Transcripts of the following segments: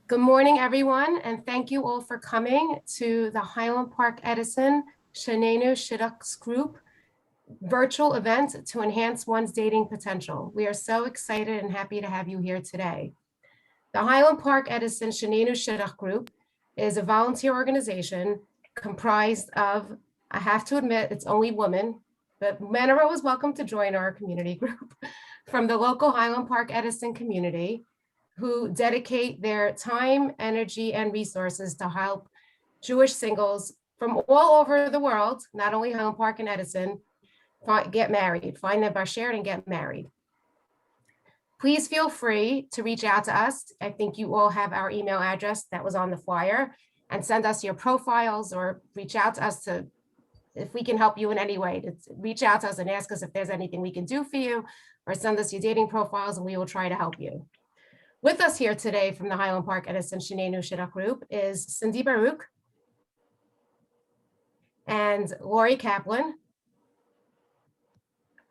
Good morning, everyone, and thank you all for coming to the Highland Park Edison Shnainu Shidduch group virtual event to enhance one's dating potential. We are so excited and happy to have you here today. The Highland Park Edison Shnainu Shidduch group is a volunteer organization comprised of, I have to admit, it's only women, but men are always welcome to join our community group from the local Highland Park Edison community, who dedicate their time, energy, and resources to help Jewish singles from all over the world, not only Highland Park and Edison, get married, find their bashert and get married. Please feel free to reach out to us. I think you all have our email address that was on the flyer, and send us your profiles or reach out to us if we can help you in any way. Reach out to us and ask us if there's anything we can do for you, or send us your dating profiles and we will try to help you. With us here today from the Highland Park Edison Shnainu Shidduch group is Cindy Baruch and Lori Kaplan,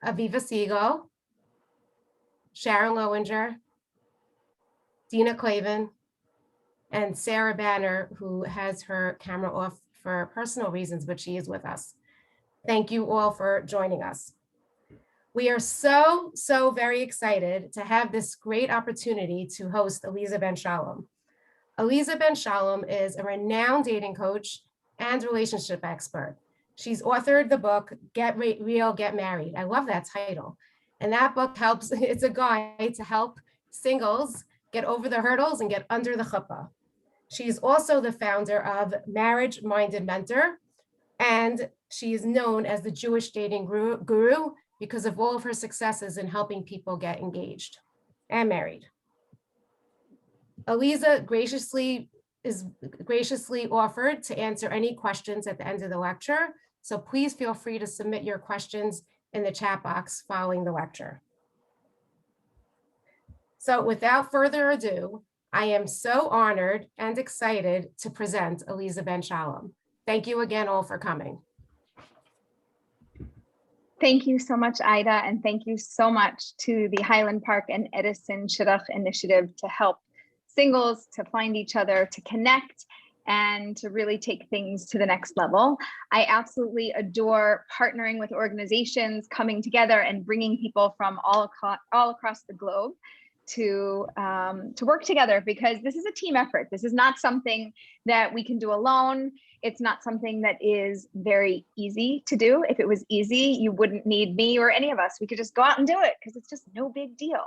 Aviva Siegel, Sharon Lowinger, Dina Clavin, and Sarah Banner, who has her camera off for personal reasons, but she is with us. Thank you all for joining us. We are so very excited to have this great opportunity to host Aleeza Ben Shalom. Aleeza Ben Shalom is a renowned dating coach and relationship expert. She's authored the book, Get Real, Get Married. I love that title. And that book helps, it's a guide to help singles get over the hurdles and get under the chuppah. She's also the founder of Marriage Minded Mentor, and she is known as the Jewish dating guru because of all of her successes in helping people get engaged and married. Aleeza graciously offered to answer any questions at the end of the lecture, so please feel free to submit your questions in the chat box following the lecture. So without further ado, I am so honored and excited to present Aleeza Ben Shalom. Thank you again all for coming. Thank you so much, Ida, and thank you so much to the Highland Park and Edison Shidduch initiative to help singles to find each other, to connect, and to really take things to the next level. I absolutely adore partnering with organizations, coming together and bringing people from all across the globe to work together, because this is a team effort. This is not something that we can do alone. It's not something that is very easy to do. If it was easy, you wouldn't need me or any of us. We could just go out and do it because it's just no big deal.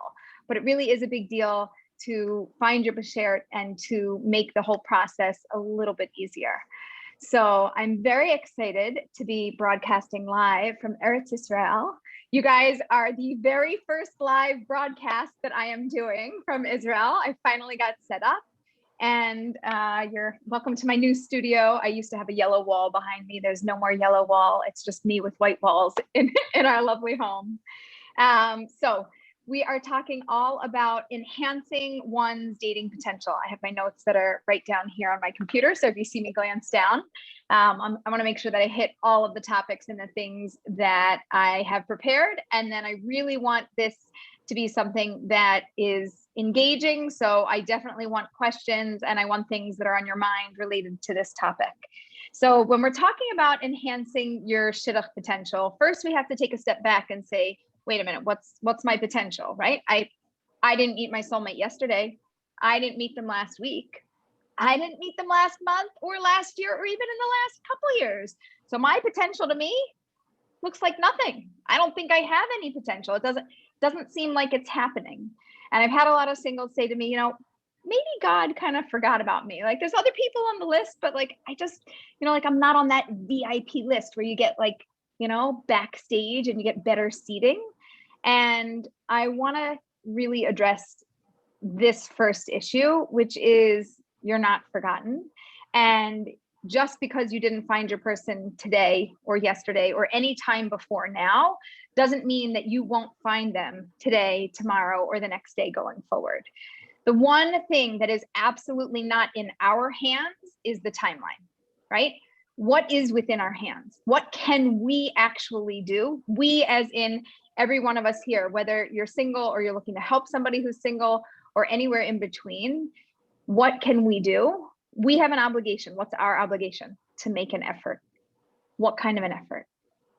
But it really is a big deal to find your bashert and to make the whole process a little bit easier. So I'm very excited to be broadcasting live from Eretz Israel. You guys are the very first live broadcast that I am doing from Israel. I finally got set up, and you're welcome to my new studio. I used to have a yellow wall behind me. There's no more yellow wall. It's just me with white walls in our lovely home. So we are talking all about enhancing one's dating potential. I have my notes that are right down here on my computer. So if you see me glance down, I want to make sure that I hit all of the topics and the things that I have prepared. And then I really want this to be something that is engaging. So I definitely want questions, and I want things that are on your mind related to this topic. So when we're talking about enhancing your shidduch potential, first we have to take a step back and say, wait a minute, what's my potential, right? I didn't meet my soulmate yesterday. I didn't meet them last week. I didn't meet them last month or last year or even in the last couple of years. So my potential to me looks like nothing. I don't think I have any potential. It doesn't seem like it's happening. And I've had a lot of singles say to me, maybe God kind of forgot about me. Like, there's other people on the list, but like, I just, like, I'm not on that VIP list where you get like, backstage and you get better seating. And I want to really address this first issue, which is you're not forgotten. And just because you didn't find your person today or yesterday or any time before now doesn't mean that you won't find them today, tomorrow, or the next day going forward. The one thing that is absolutely not in our hands is the timeline, right? What is within our hands? What can we actually do? We, as in every one of us here, whether you're single or you're looking to help somebody who's single or anywhere in between, What can we do? We have an obligation. What's our obligation? To make an effort. What kind of an effort?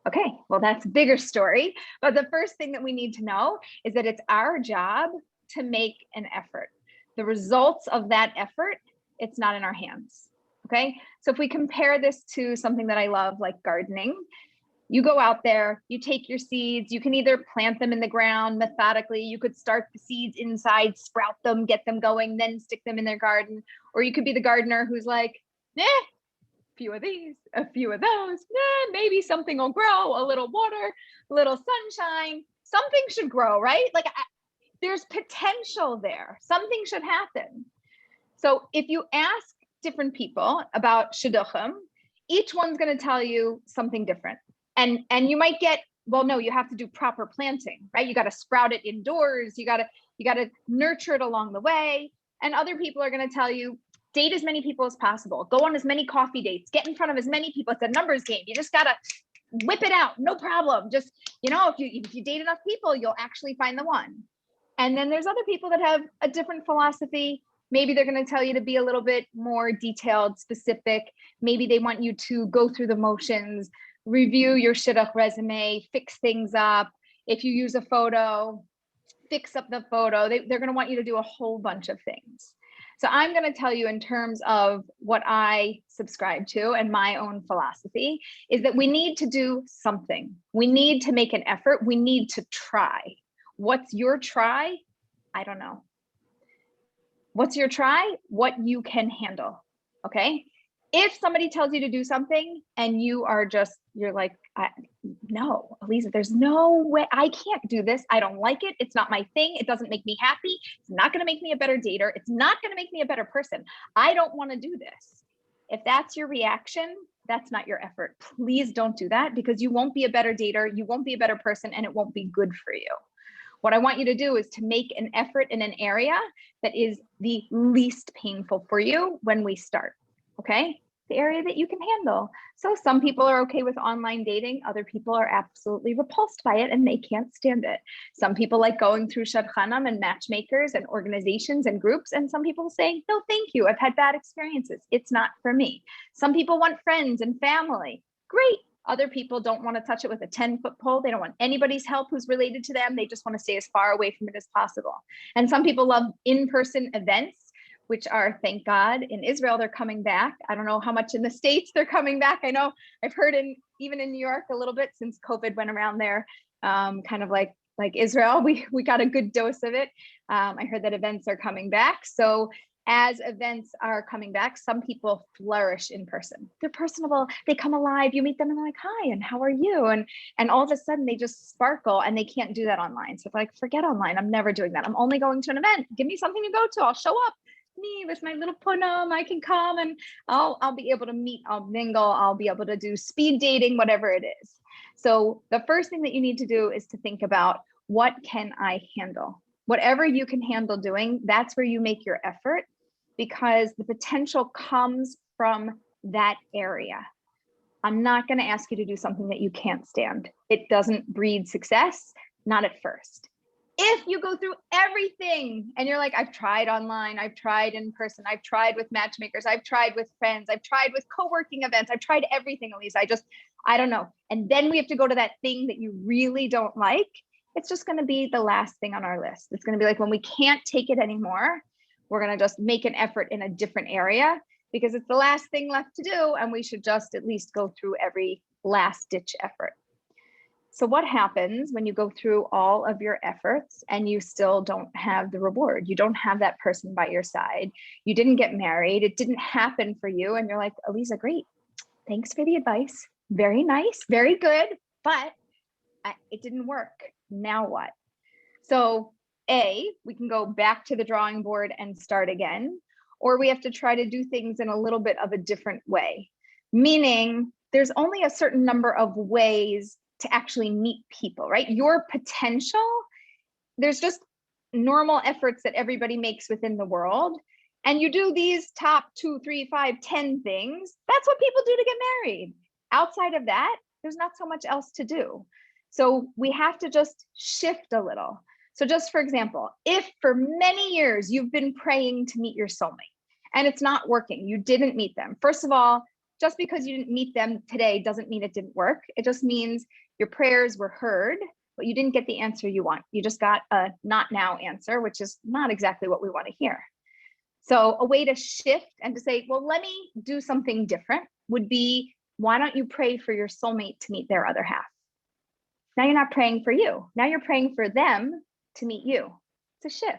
Okay, well, that's a bigger story. But the first thing that we need to know is that it's our job to make an effort. The results of that effort, it's not in our hands. Okay, so if we compare this to something that I love, like gardening, you go out there, you take your seeds, you can either plant them in the ground methodically, you could start the seeds inside, sprout them, get them going, then stick them in their garden. Or you could be the gardener who's like, a few of these, a few of those, maybe something will grow, a little water, a little sunshine, something should grow, right? Like there's potential there, something should happen. So if you ask different people about shidduchim, each one's gonna tell you something different. And you might get, well, no, you have to do proper planting, right? You got to sprout it indoors. You got to nurture it along the way. And other people are going to tell you, date as many people as possible. Go on as many coffee dates. Get in front of as many people. It's a numbers game. You just got to whip it out. No problem. Just, if you date enough people, you'll actually find the one. And then there's other people that have a different philosophy. Maybe they're going to tell you to be a little bit more detailed, specific. Maybe they want you to go through the motions, review your shidduch resume, fix things up. If you use a photo, fix up the photo. They're going to want you to do a whole bunch of things. So I'm going to tell you in terms of what I subscribe to and my own philosophy is that we need to do something. We need to make an effort. We need to try. What's your try? I don't know. What's your try? What you can handle. Okay. If somebody tells you to do something and you're like, no, Aleeza, there's no way, I can't do this. I don't like it. It's not my thing. It doesn't make me happy. It's not going to make me a better dater. It's not going to make me a better person. I don't want to do this. If that's your reaction, that's not your effort. Please don't do that, because you won't be a better dater. You won't be a better person, and it won't be good for you. What I want you to do is to make an effort in an area that is the least painful for you when we start. Okay, the area that you can handle. So some people are okay with online dating. Other people are absolutely repulsed by it and they can't stand it. Some people like going through shadchanam and matchmakers and organizations and groups. And some people say, no, thank you. I've had bad experiences. It's not for me. Some people want friends and family. Great. Other people don't want to touch it with a 10-foot pole. They don't want anybody's help who's related to them. They just want to stay as far away from it as possible. And some people love in-person events, which are, thank God, in Israel, they're coming back. I don't know how much in the States they're coming back. I know I've heard even in New York a little bit since COVID went around there, kind of like Israel, we got a good dose of it. I heard that events are coming back. So as events are coming back, some people flourish in person. They're personable, they come alive, you meet them and they're like, hi, and how are you? And all of a sudden they just sparkle, and they can't do that online. So if like, forget online, I'm never doing that. I'm only going to an event. Give me something to go to, I'll show up. Me with my little punam, I can come and I'll be able to meet, I'll mingle, I'll be able to do speed dating, whatever it is. So the first thing that you need to do is to think about, what can I handle? Whatever you can handle doing, that's where you make your effort, because the potential comes from that area. I'm not going to ask you to do something that you can't stand. It doesn't breed success, not at first. If you go through everything and you're like, I've tried online, I've tried in person, I've tried with matchmakers, I've tried with friends, I've tried with co-working events, I've tried everything, Aleeza, I don't know. And then we have to go to that thing that you really don't like. It's just going to be the last thing on our list. It's going to be like, when we can't take it anymore, we're going to just make an effort in a different area, because it's the last thing left to do. And we should just at least go through every last ditch effort. So what happens when you go through all of your efforts and you still don't have the reward? You don't have that person by your side. You didn't get married. It didn't happen for you. And you're like, Aleeza, great. Thanks for the advice. Very nice, very good, but it didn't work. Now what? So we can go back to the drawing board and start again, or we have to try to do things in a little bit of a different way. Meaning there's only a certain number of ways to actually meet people, right? Your potential, there's just normal efforts that everybody makes within the world. And you do these top 2, 3, 5, 10 things. That's what people do to get married. Outside of that, there's not so much else to do. So we have to just shift a little. So just for example, if for many years you've been praying to meet your soulmate, and it's not working. You didn't meet them. First of all, just because you didn't meet them today doesn't mean it didn't work. It just means your prayers were heard, but you didn't get the answer you want. You just got a not now answer, which is not exactly what we want to hear. So a way to shift and to say, well, let me do something different would be, why don't you pray for your soulmate to meet their other half? Now you're not praying for you. Now you're praying for them to meet you. It's a shift.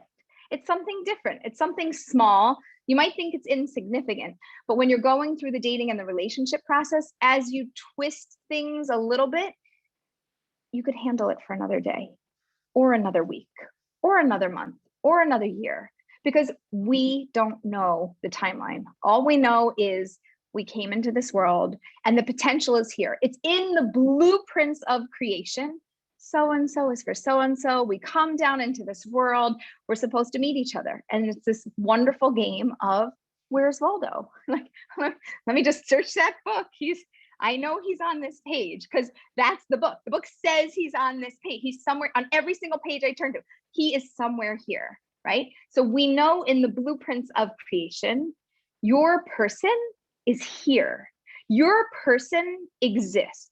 It's something different. It's something small. You might think it's insignificant, but when you're going through the dating and the relationship process, as you twist things a little bit, you could handle it for another day or another week or another month or another year, because we don't know the timeline. All we know is we came into this world and the potential is here. It's in the blueprints of creation. So-and-so is for so-and-so. We come down into this world. We're supposed to meet each other. And it's this wonderful game of, where's Waldo? Like, let me just search that book. I know he's on this page, because that's the book. The book says he's on this page. He's somewhere on every single page I turn to. He is somewhere here, right? So we know in the blueprints of creation, your person is here. Your person exists.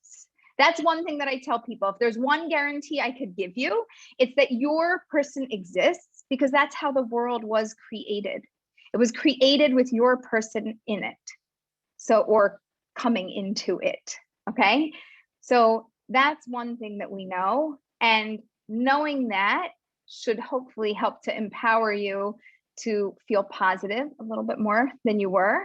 That's one thing that I tell people. If there's one guarantee I could give you, it's that your person exists, because that's how the world was created. It was created with your person in it. So, or coming into it. Okay. So that's one thing that we know. And knowing that should hopefully help to empower you to feel positive a little bit more than you were,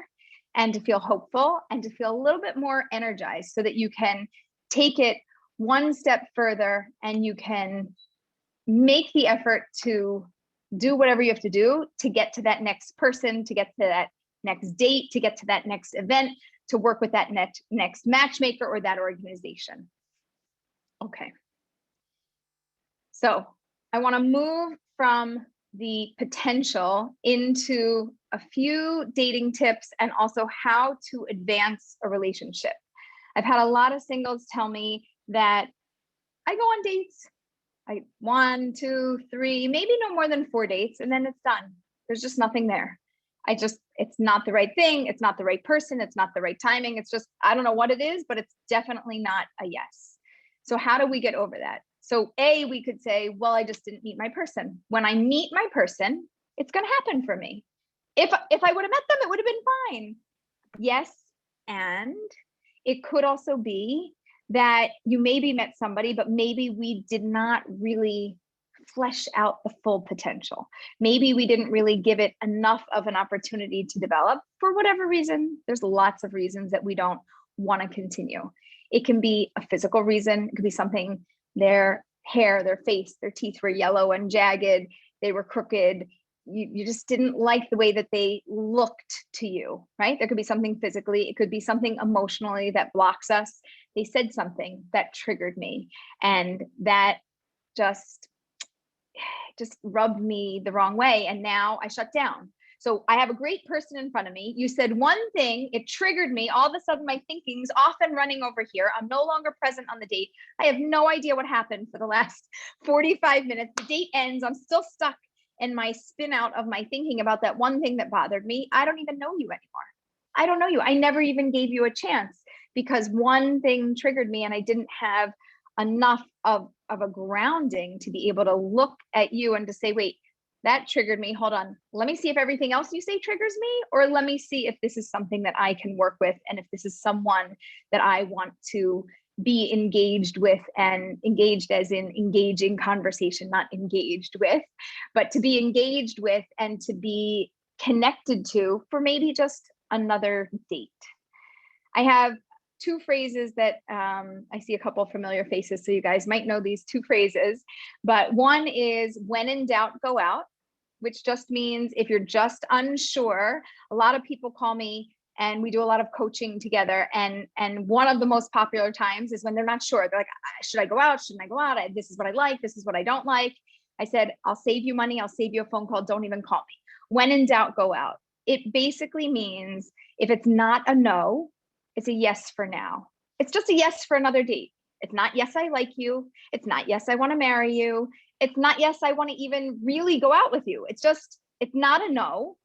and to feel hopeful and to feel a little bit more energized, so that you can take it one step further and you can make the effort to do whatever you have to do to get to that next person, to get to that next date, to get to that next event, to work with that next matchmaker or that organization. Okay. So I want to move from the potential into a few dating tips and also how to advance a relationship. I've had a lot of singles tell me that I go on dates. 1, 2, 3, maybe no more than 4 dates, and then it's done. There's just nothing there. It's not the right thing. It's not the right person. It's not the right timing. It's just, I don't know what it is, but it's definitely not a yes. So how do we get over that? So we could say, well, I just didn't meet my person. When I meet my person, it's going to happen for me. If I would have met them, it would have been fine. Yes. And it could also be that you maybe met somebody, but maybe we did not really flesh out the full potential. Maybe we didn't really give it enough of an opportunity to develop for whatever reason. There's lots of reasons that we don't want to continue. It can be a physical reason. It could be something, their hair, their face, their teeth were yellow and jagged. They were crooked. You just didn't like the way that they looked to you, right? There could be something physically. It could be something emotionally that blocks us. They said something that triggered me, and that just rubbed me the wrong way. And now I shut down. So I have a great person in front of me. You said one thing, it triggered me. All of a sudden, my thinking's off and running over here. I'm no longer present on the date. I have no idea what happened for the last 45 minutes. The date ends. I'm still stuck in my spin out of my thinking about that one thing that bothered me. I don't even know you anymore. I don't know you. I never even gave you a chance because one thing triggered me and I didn't have enough of a grounding to be able to look at you and to say, wait, that triggered me. Hold on. Let me see if everything else you say triggers me, or let me see if this is something that I can work with. And if this is someone that I want to be engaged with, and engaged as in engaging conversation, not engaged with, but to be engaged with and to be connected to for maybe just another date. I have 2 phrases that I see a couple of familiar faces, so you guys might know these 2 phrases, but one is when in doubt, go out, which just means if you're just unsure. A lot of people call me and we do a lot of coaching together. And one of the most popular times is when they're not sure. They're like, should I go out? Shouldn't I go out? This is what I like. This is what I don't like. I said, I'll save you money. I'll save you a phone call. Don't even call me. When in doubt, go out. It basically means if it's not a no, it's a yes for now. It's just a yes for another date. It's not, yes, I like you. It's not, yes, I want to marry you. It's not, yes, I want to even really go out with you. It's just, it's not a no.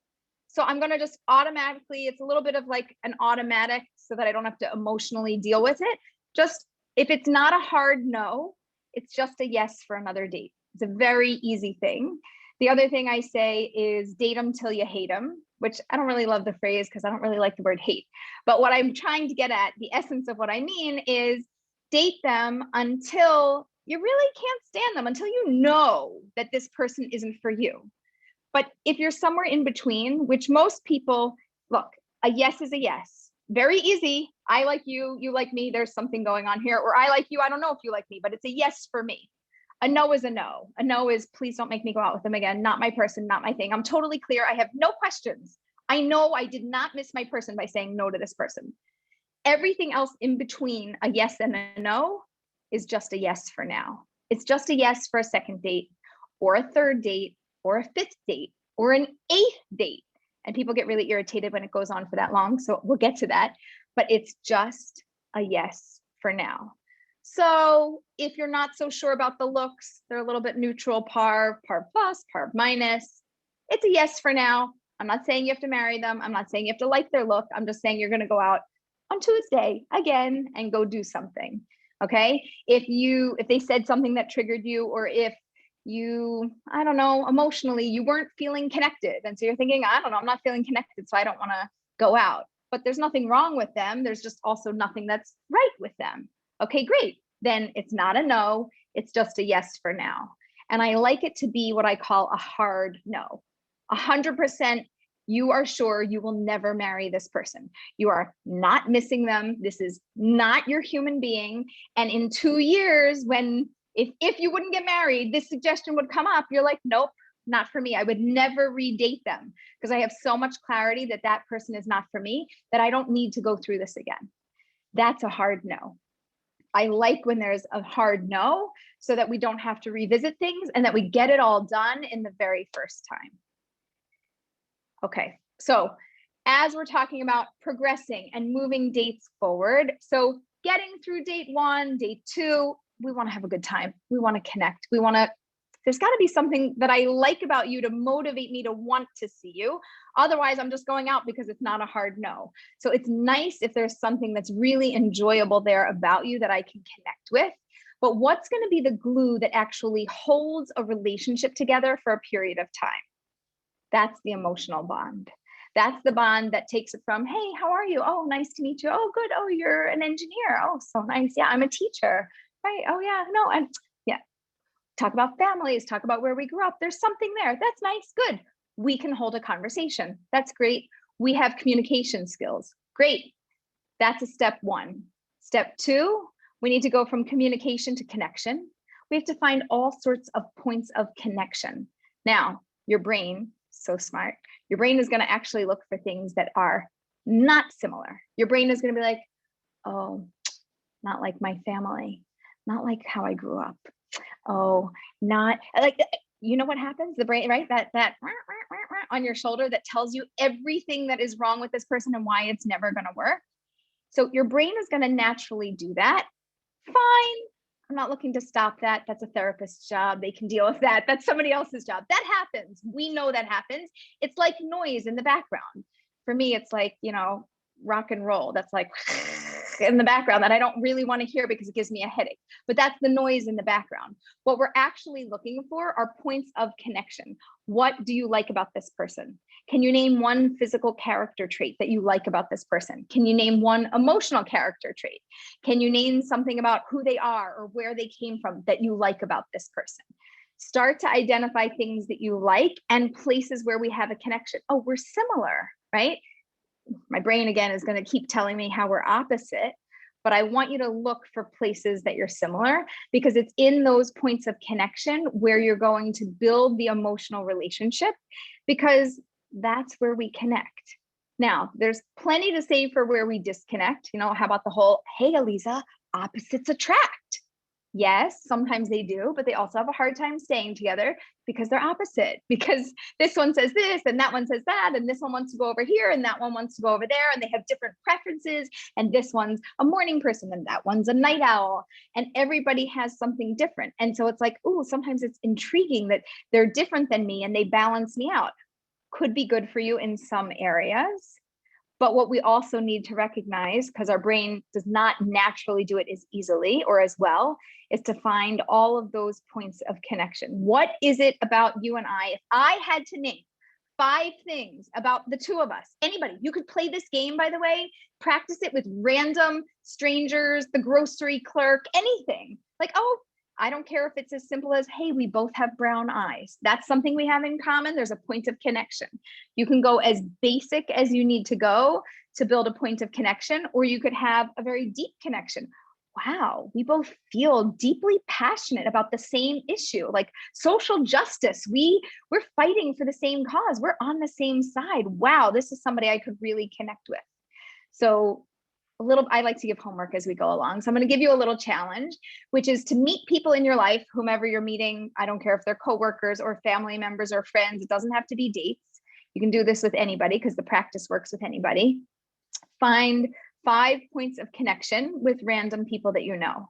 So I'm going to just automatically, it's a little bit of like an automatic so that I don't have to emotionally deal with it. Just if it's not a hard no, it's just a yes for another date. It's a very easy thing. The other thing I say is date them till you hate them, which I don't really love the phrase because I don't really like the word hate. But what I'm trying to get at, the essence of what I mean is date them until you really can't stand them, until you know that this person isn't for you. But if you're somewhere in between, which most people, look, a yes is a yes. Very easy. I like you, you like me, there's something going on here. Or I like you, I don't know if you like me, but it's a yes for me. A no is a no. A no is please don't make me go out with them again. Not my person, not my thing. I'm totally clear. I have no questions. I know I did not miss my person by saying no to this person. Everything else in between a yes and a no is just a yes for now. It's just a yes for a second date or a third date or a fifth date or an eighth date. And people get really irritated when it goes on for that long. So we'll get to that, but it's just a yes for now. So if you're not so sure about the looks, they're a little bit neutral, par plus, par minus. It's a yes for now. I'm not saying you have to marry them. I'm not saying you have to like their look. I'm just saying you're going to go out on Tuesday again and go do something. Okay. If they said something that triggered you, or if you, I don't know, emotionally, you weren't feeling connected. And so you're thinking, I don't know, I'm not feeling connected, so I don't want to go out. But there's nothing wrong with them. There's just also nothing that's right with them. Okay, great. Then it's not a no, it's just a yes for now. And I like it to be what I call a hard no. 100% you are sure you will never marry this person. You are not missing them. This is not your human being. And in 2 years, when if you wouldn't get married, this suggestion would come up. You're like, nope, not for me. I would never redate them because I have so much clarity that that person is not for me that I don't need to go through this again. That's a hard no. I like when there's a hard no so that we don't have to revisit things and that we get it all done in the very first time. Okay, so as we're talking about progressing and moving dates forward, so getting through date 1, date 2, we want to have a good time. We want to connect. There's got to be something that I like about you to motivate me to want to see you. Otherwise, I'm just going out because it's not a hard no. So it's nice if there's something that's really enjoyable there about you that I can connect with. But what's going to be the glue that actually holds a relationship together for a period of time? That's the emotional bond. That's the bond that takes it from, hey, how are you? Oh, nice to meet you. Oh, good. Oh, you're an engineer. Oh, so nice. Yeah, I'm a teacher. Right. Oh, yeah. No, and yeah. Talk about families, talk about where we grew up. There's something there. That's nice. Good. We can hold a conversation. That's great. We have communication skills. Great. That's a step 1. Step 2, we need to go from communication to connection. We have to find all sorts of points of connection. Now, your brain, so smart. Your brain is going to actually look for things that are not similar. Your brain is going to be like, oh, not like my family, not like how I grew up. Oh, not like, you know what happens? The brain, right? That on your shoulder that tells you everything that is wrong with this person and why it's never going to work. So your brain is going to naturally do that. Fine. I'm not looking to stop that. That's a therapist's job. They can deal with that. That's somebody else's job. That happens. We know that happens. It's like noise in the background. For me, it's like, rock and roll. That's like in the background that I don't really want to hear because it gives me a headache. But that's the noise in the background. What we're actually looking for are points of connection. What do you like about this person? Can you name one physical character trait that you like about this person? Can you name one emotional character trait? Can you name something about who they are or where they came from that you like about this person? Start to identify things that you like and places where we have a connection. Oh, we're similar, right? My brain again is going to keep telling me how we're opposite, but I want you to look for places that you're similar because it's in those points of connection where you're going to build the emotional relationship because that's where we connect. Now, there's plenty to say for where we disconnect. How about the whole, hey, Aleeza, opposites attract? Yes, sometimes they do, but they also have a hard time staying together because they're opposite. Because this one says this and that one says that, and this one wants to go over here and that one wants to go over there, and they have different preferences. And this one's a morning person and that one's a night owl, and everybody has something different. And so it's like, oh, sometimes it's intriguing that they're different than me and they balance me out. could be good for you in some areas. But what we also need to recognize, because our brain does not naturally do it as easily or as well, is to find all of those points of connection. What is it about you and I? If I had to name 5 things about the two of us, anybody, you could play this game, by the way, practice it with random strangers, the grocery clerk, anything. Like, oh, I don't care if it's as simple as, hey, we both have brown eyes. That's something we have in common. There's a point of connection. You can go as basic as you need to go to build a point of connection, or you could have a very deep connection. Wow, we both feel deeply passionate about the same issue, like social justice. We're fighting for the same cause. We're on the same side. Wow, this is somebody I could really connect with. So I like to give homework as we go along. So I'm going to give you a little challenge, which is to meet people in your life, whomever you're meeting. I don't care if they're coworkers or family members or friends. It doesn't have to be dates. You can do this with anybody because the practice works with anybody. Find 5 points of connection with random people that you know.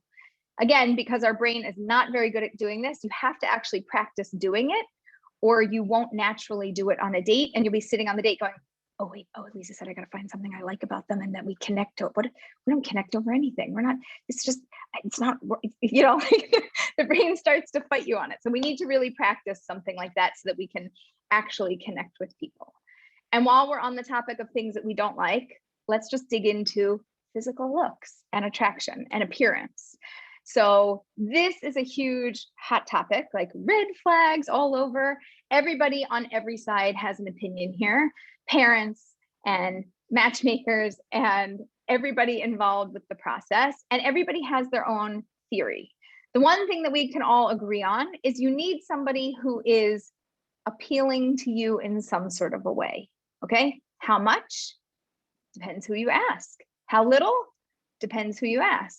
Again, because our brain is not very good at doing this, you have to actually practice doing it, or you won't naturally do it on a date, and you'll be sitting on the date going, oh wait, oh, Aleeza said I got to find something I like about them and that we connect to. What, we don't connect over anything. We're not, it's not, you know, the brain starts to fight you on it. So we need to really practice something like that so that we can actually connect with people. And while we're on the topic of things that we don't like, let's just dig into physical looks and attraction and appearance. So this is a huge hot topic, like red flags all over. Everybody on every side has an opinion here. Parents and matchmakers and everybody involved with the process, and everybody has their own theory. The one thing that we can all agree on is you need somebody who is appealing to you in some sort of a way. Okay, how much? Depends who you ask. How little? Depends who you ask.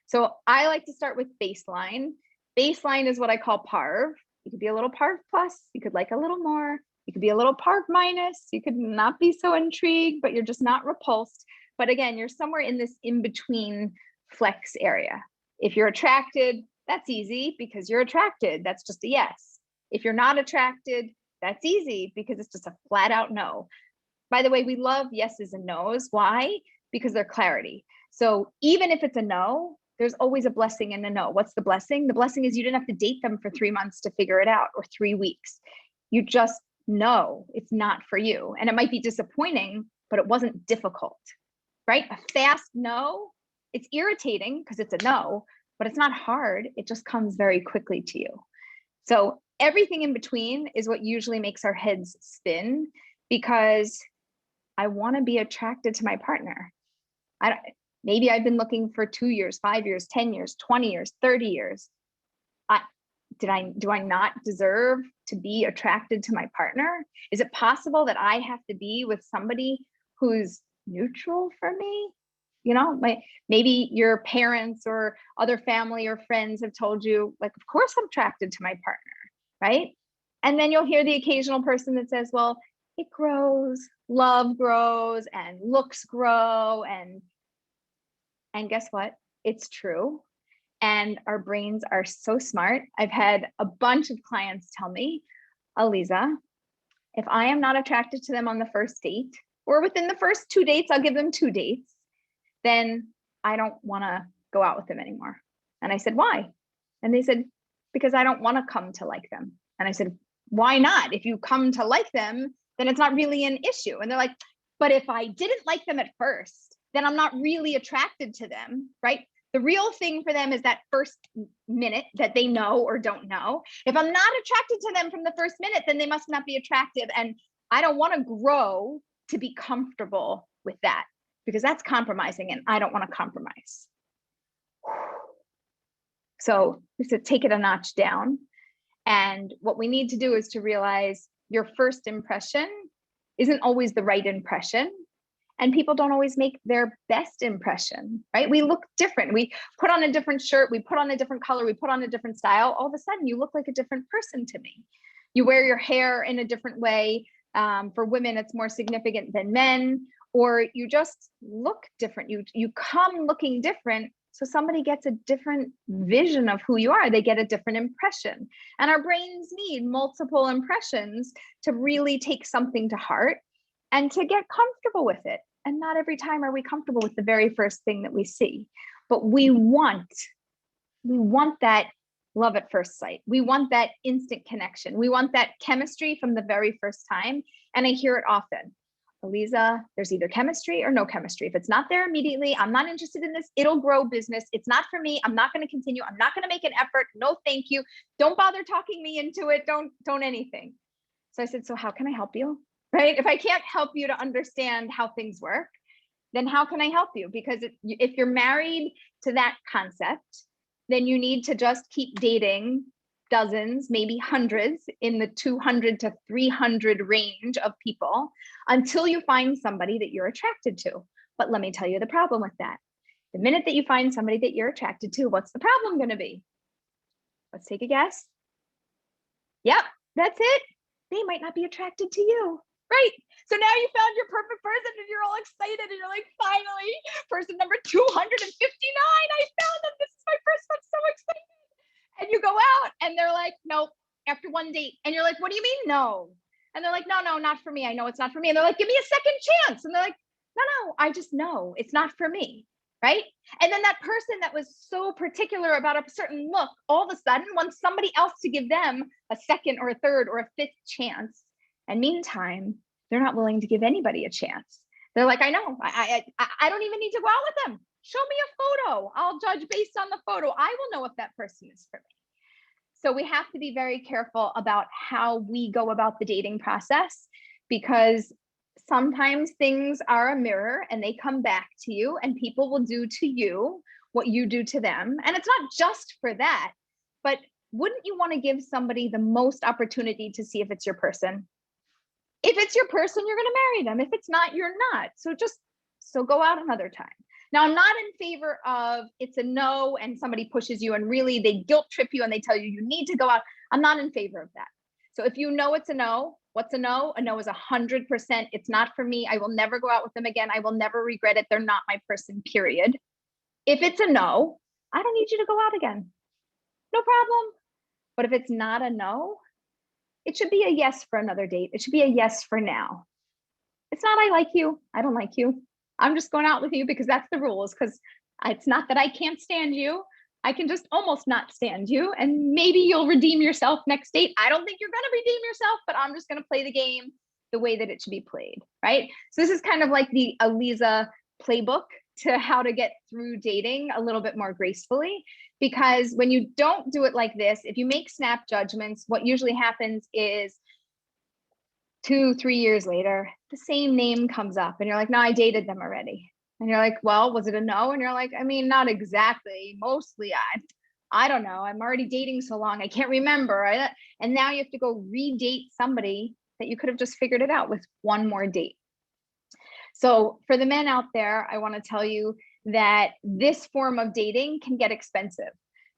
So I like to start with baseline. Baseline is what I call PARV. You could be a little PARV plus, you could like a little more. You could be a little PARV minus. You could not be so intrigued, but you're just not repulsed. But again, you're somewhere in this in-between flex area. If you're attracted, that's easy because you're attracted. That's just a yes. If you're not attracted, that's easy because it's just a flat out no. By the way, we love yeses and nos. Why? Because they're clarity. So even if it's a no, there's always a blessing in a no. What's the blessing? The blessing is you didn't have to date them for 3 months to figure it out, or 3 weeks. You just know it's not for you. And it might be disappointing, but it wasn't difficult, right? A fast no, it's irritating because it's a no, but it's not hard. It just comes very quickly to you. So everything in between is what usually makes our heads spin, because I want to be attracted to my partner. Maybe I've been looking for 2 years, 5 years, 10 years, 20 years, 30 years. Do I not deserve to be attracted to my partner? Is it possible that I have to be with somebody who's neutral for me? You know, maybe your parents or other family or friends have told you, like, of course I'm attracted to my partner, right? And then you'll hear the occasional person that says, well, it grows, love grows, and looks grow, and guess what? It's true. And our brains are so smart. I've had a bunch of clients tell me, Aleeza, if I am not attracted to them on the first date, or within the first 2 dates, I'll give them 2 dates, then I don't want to go out with them anymore. And I said, why? And they said, because I don't want to come to like them. And I said, why not? If you come to like them, then it's not really an issue. And they're like, but if I didn't like them at first, then I'm not really attracted to them, right? The real thing for them is that first minute that they know or don't know. If I'm not attracted to them from the first minute, then they must not be attractive. And I don't want to grow to be comfortable with that, because that's compromising, and I don't want to compromise. So we have to take it a notch down. And what we need to do is to realize your first impression isn't always the right impression. And people don't always make their best impression, right? We look different. We put on a different shirt, we put on a different color, we put on a different style. All of a sudden, you look like a different person to me. You wear your hair in a different way. For women, it's more significant than men, or you just look different. You come looking different So somebody gets a different vision of who you are. They get a different impression. And our brains need multiple impressions to really take something to heart and to get comfortable with it. And not every time are we comfortable with the very first thing that we see. But we want that love at first sight. We want that instant connection. We want that chemistry from the very first time. And I hear it often. Aleeza, there's either chemistry or no chemistry. If it's not there immediately, I'm not interested in this. It'll grow business. It's not for me. I'm not going to continue. I'm not going to make an effort. No, thank you. Don't bother talking me into it. Don't anything. So I said, so how can I help you? Right? If I can't help you to understand how things work, then how can I help you? Because if you're married to that concept, then you need to just keep dating dozens, maybe hundreds, in the 200 to 300 range of people until you find somebody that you're attracted to. But let me tell you the problem with that. The minute that you find somebody that you're attracted to, what's the problem going to be? Let's take a guess. Yep, that's it. They might not be attracted to you, right? So now you found your perfect person and you're all excited and you're like, finally, person number 259, I found them. This is my person. I'm so excited. And you go out and they're like, nope, after one date. And you're like, what do you mean no? And they're like, no, not for me. I know it's not for me. And they're like, give me a second chance. And they're like, no, I just know it's not for me, right? And then that person that was so particular about a certain look, all of a sudden wants somebody else to give them a second or a third or a fifth chance. And meantime, they're not willing to give anybody a chance. They're like, I know, I don't even need to go out with them. Show me a photo. I'll judge based on the photo. I will know if that person is for me. So we have to be very careful about how we go about the dating process, because sometimes things are a mirror and they come back to you, and people will do to you what you do to them. And it's not just for that, but wouldn't you want to give somebody the most opportunity to see if it's your person? If it's your person, you're going to marry them. If it's not, you're not. So go out another time. Now, I'm not in favor of it's a no and somebody pushes you and really they guilt trip you and they tell you you need to go out. I'm not in favor of that. So if you know it's a no, what's a no? A no is 100%. It's not for me. I will never go out with them again. I will never regret it. They're not my person, period. If it's a no, I don't need you to go out again. No problem. But if it's not a no, it should be a yes for another date. It should be a yes for now. It's not I like you. I don't like you. I'm just going out with you because that's the rules, because it's not that I can't stand you. I can just almost not stand you. And maybe you'll redeem yourself next date. I don't think you're going to redeem yourself, but I'm just going to play the game the way that it should be played, right? So this is kind of like the Aleeza playbook to how to get through dating a little bit more gracefully. Because when you don't do it like this, if you make snap judgments, what usually happens is 2-3 years later, the same name comes up and you're like, no, I dated them already. And you're like, well, was it a no? And you're like, I mean, not exactly. Mostly, I don't know. I'm already dating so long. I can't remember. And now you have to go redate somebody that you could have just figured it out with one more date. So for the men out there, I want to tell you that this form of dating can get expensive.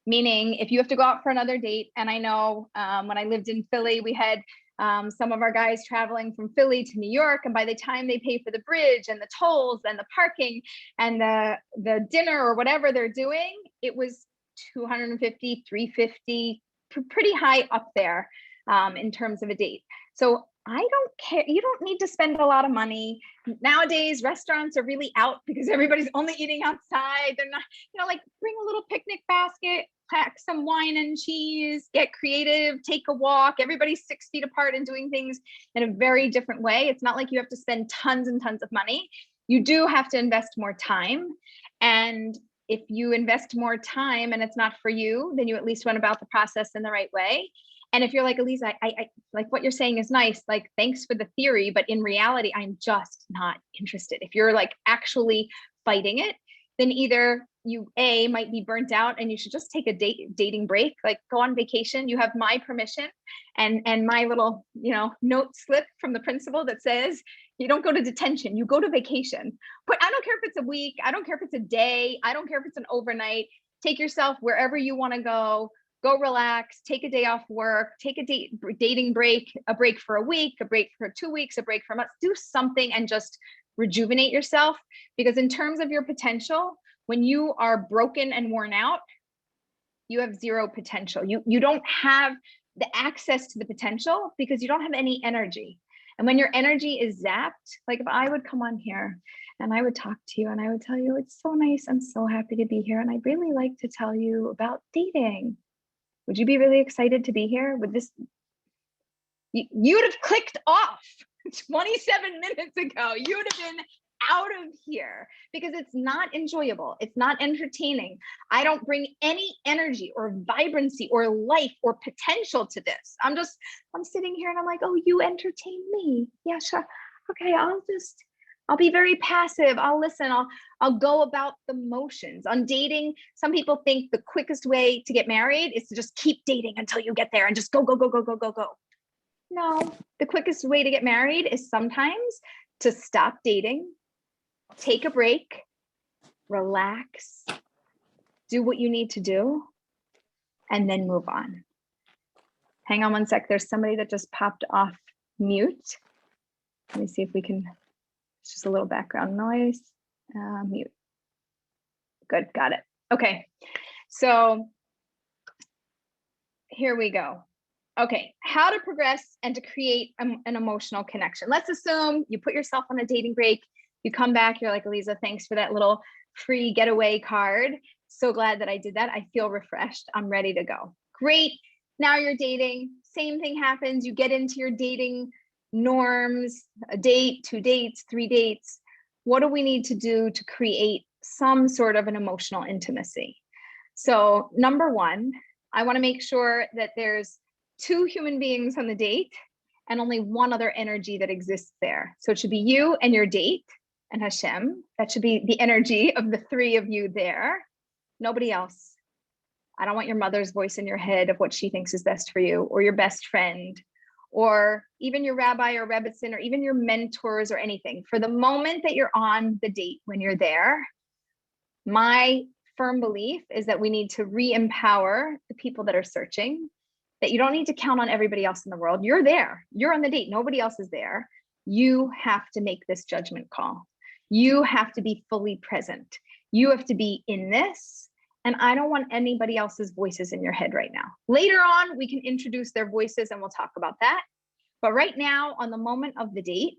Meaning if you have to go out for another date, and I know when I lived in Philly, we had some of our guys traveling from Philly to New York, and by the time they pay for the bridge and the tolls and the parking and the dinner or whatever they're doing, it was $250, $350, pretty high up there in terms of a date. So I don't care. You don't need to spend a lot of money. Nowadays, restaurants are really out because everybody's only eating outside. They're not, like bring a little picnic basket, pack some wine and cheese, get creative, take a walk. Everybody's 6 feet apart and doing things in a very different way. It's not like you have to spend tons and tons of money. You do have to invest more time. And if you invest more time and it's not for you, then you at least went about the process in the right way. And if you're like, Aleeza, I like what you're saying is nice, like, thanks for the theory, but in reality, I'm just not interested. If you're like actually fighting it, then either you might be burnt out and you should just take a dating break, like go on vacation. You have my permission and my little, note slip from the principal that says you don't go to detention, you go to vacation. But I don't care if it's a week, I don't care if it's a day, I don't care if it's an overnight. Take yourself wherever you want to go relax, take a day off work, take a dating break, a break for a week, a break for 2 weeks, a break for a month. Do something and just rejuvenate yourself, because in terms of your potential, When you are broken and worn out, you have zero potential. You don't have the access to the potential because you don't have any energy. And when your energy is zapped, like if I would come on here and I would talk to you and I would tell you, it's so nice, I'm so happy to be here, and I'd really like to tell you about dating. Would you be really excited to be here? Would this, you'd have clicked off 27 minutes ago. You would have been out of here because it's not enjoyable. It's not entertaining. I don't bring any energy or vibrancy or life or potential to this. I'm sitting here and I'm like, oh, you entertain me. Yeah, sure. Okay, I'll be very passive. I'll listen. I'll go about the motions. On dating, some people think the quickest way to get married is to just keep dating until you get there and just go, go, go, go, go, go, go. No, the quickest way to get married is sometimes to stop dating, take a break, relax, do what you need to do, and then move on. Hang on one sec. There's somebody that just popped off mute. Let me see if we can, it's just a little background noise. Mute. Good, got it. Okay, so here we go. Okay, how to progress and to create an emotional connection. Let's assume you put yourself on a dating break, you come back, you're like, Aleeza, thanks for that little free getaway card. So glad that I did that. I feel refreshed. I'm ready to go. Great. Now you're dating. Same thing happens. You get into your dating norms, a date, 2 dates, 3 dates. What do we need to do to create some sort of an emotional intimacy? So number one, I want to make sure that there's 2 human beings on the date and only one other energy that exists there. So it should be you and your date and Hashem. That should be the energy of the 3 of you there. Nobody else. I don't want your mother's voice in your head of what she thinks is best for you, or your best friend, or even your rabbi or rebbitzin, or even your mentors or anything. For the moment that you're on the date, when you're there, my firm belief is that we need to re-empower the people that are searching, that you don't need to count on everybody else in the world. You're there, you're on the date, nobody else is there. You have to make this judgment call. You have to be fully present. You have to be in this. And I don't want anybody else's voices in your head right now. Later on, we can introduce their voices and we'll talk about that. But right now, on the moment of the date,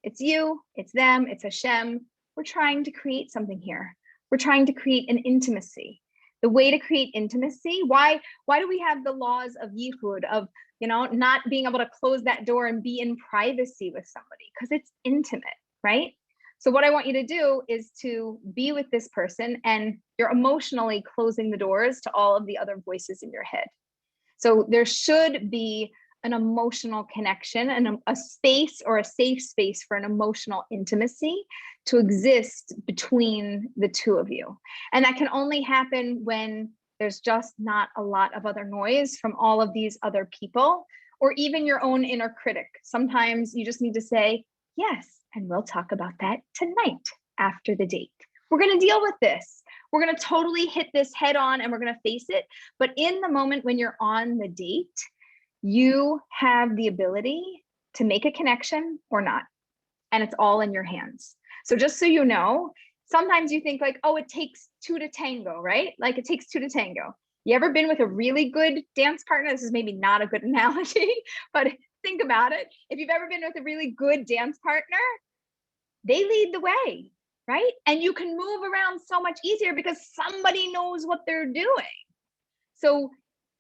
it's you, it's them, it's Hashem. We're trying to create something here. We're trying to create an intimacy. The way to create intimacy, why do we have the laws of yichud, of, you know, not being able to close that door and be in privacy with somebody? Because it's intimate, right? So what I want you to do is to be with this person and you're emotionally closing the doors to all of the other voices in your head. So there should be an emotional connection and a space or a safe space for an emotional intimacy to exist between the 2 of you. And that can only happen when there's just not a lot of other noise from all of these other people, or even your own inner critic. Sometimes you just need to say, yes, and we'll talk about that tonight after the date. We're going to deal with this. We're going to totally hit this head on and we're going to face it. But in the moment when you're on the date, you have the ability to make a connection or not. And it's all in your hands. So just so you know, sometimes you think like, oh, it takes 2 to tango, right? Like it takes 2 to tango. You ever been with a really good dance partner? This is maybe not a good analogy, but think about it. If you've ever been with a really good dance partner, they lead the way, right? And you can move around so much easier because somebody knows what they're doing. So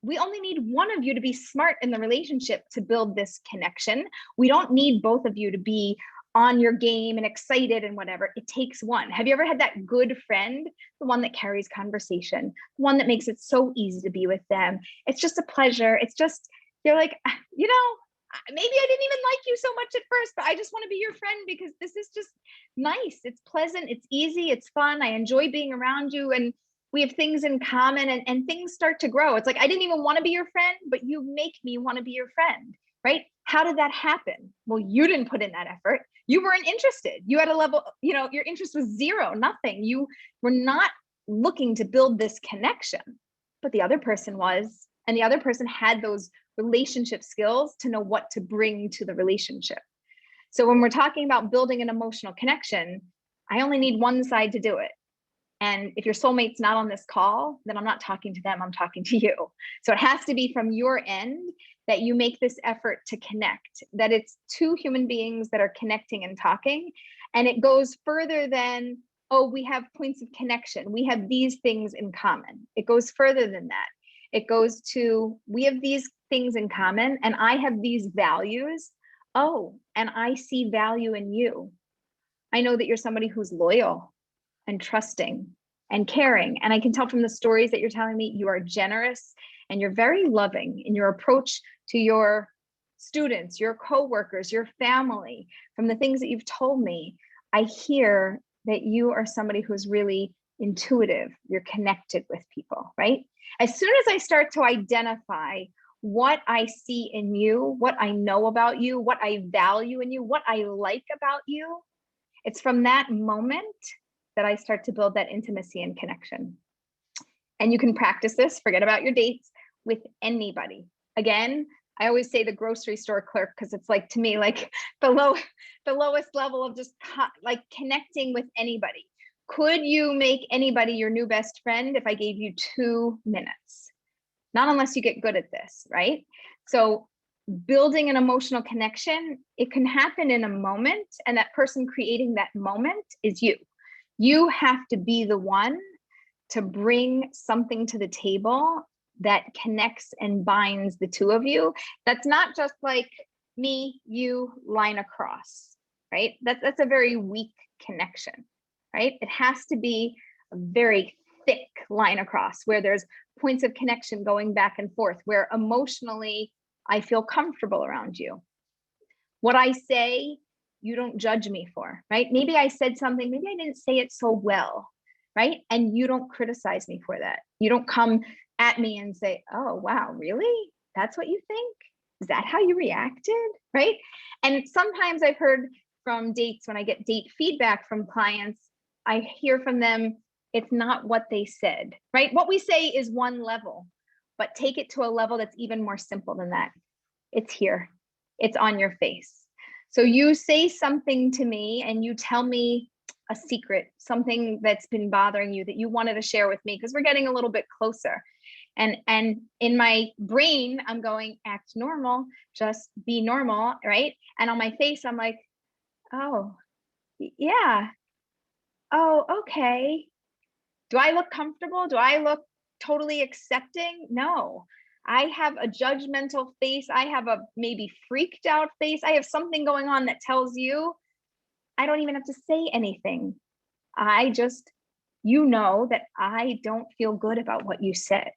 we only need one of you to be smart in the relationship to build this connection. We don't need both of you to be on your game and excited and whatever. It takes one. Have you ever had that good friend, the one that carries conversation, the one that makes it so easy to be with them? It's just a pleasure. It's just, you're like, you know, maybe I didn't even like you so much at first, but I just want to be your friend because this is just nice. It's pleasant. It's easy. It's fun. I enjoy being around you. And we have things in common and things start to grow. It's like, I didn't even want to be your friend, but you make me want to be your friend, right? How did that happen? Well, you didn't put in that effort. You weren't interested. You had a level, you know, your interest was 0, nothing. You were not looking to build this connection, but the other person was, and the other person had those relationship skills to know what to bring to the relationship. So when we're talking about building an emotional connection, I only need one side to do it. And if your soulmate's not on this call, then I'm not talking to them, I'm talking to you. So it has to be from your end that you make this effort to connect, that it's two human beings that are connecting and talking. And it goes further than, oh, we have points of connection, we have these things in common. It goes further than that. It goes to, we have these things in common and I have these values. Oh, and I see value in you. I know that you're somebody who's loyal and trusting and caring. And I can tell from the stories that you're telling me, you are generous and you're very loving in your approach to your students, your coworkers, your family. From the things that you've told me, I hear that you are somebody who's really intuitive. You're connected with people, right? As soon as I start to identify what I see in you, what I know about you, what I value in you, what I like about you, it's from that moment that I start to build that intimacy and connection. And you can practice this, forget about your dates, with anybody. Again, I always say the grocery store clerk, because it's like, to me, like the lowest level of just like connecting with anybody. Could you make anybody your new best friend if I gave you 2 minutes? Not unless you get good at this, right? So building an emotional connection, it can happen in a moment, and that person creating that moment is you. You have to be the one to bring something to the table that connects and binds the two of you. That's not just like me, you, line across, right? That's a very weak connection, right? It has to be a very thick line across where there's points of connection going back and forth, where emotionally I feel comfortable around you. What I say, you don't judge me for, right? Maybe I said something, maybe I didn't say it so well, right? And you don't criticize me for that. You don't come at me and say, oh, wow, really? That's what you think? Is that how you reacted, right? And sometimes I've heard from dates, when I get date feedback from clients, I hear from them, it's not what they said, right? What we say is one level, but take it to a level that's even more simple than that. It's here, it's on your face. So you say something to me and you tell me a secret, something that's been bothering you that you wanted to share with me, because we're getting a little bit closer. And in my brain, I'm going, act normal, just be normal, right? And on my face, I'm like, oh, yeah. Oh, okay. Do I look comfortable? Do I look totally accepting? No. I have a judgmental face. I have a maybe freaked out face. I have something going on that tells you I don't even have to say anything. I just, you know that I don't feel good about what you said.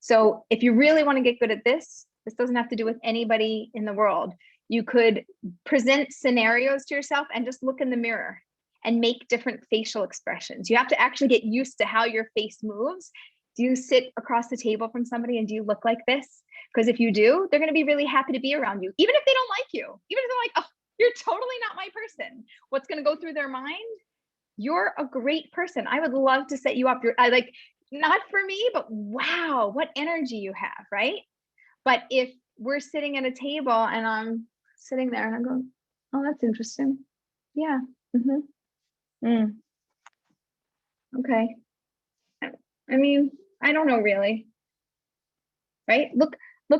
So if you really want to get good at this doesn't have to do with anybody in the world. You could present scenarios to yourself and just look in the mirror and make different facial expressions. You have to actually get used to how your face moves. Do you sit across the table from somebody and do you look like this? Because if you do, they're going to be really happy to be around you, even if they don't like you, even if they're like, oh, you're totally not my person. What's going to go through their mind? You're a great person. I would love to set you up. I like, not for me, but wow, what energy you have, right? But if we're sitting at a table and I'm sitting there and I'm going, oh, that's interesting. Yeah. Okay. I mean, I don't know really, right? Look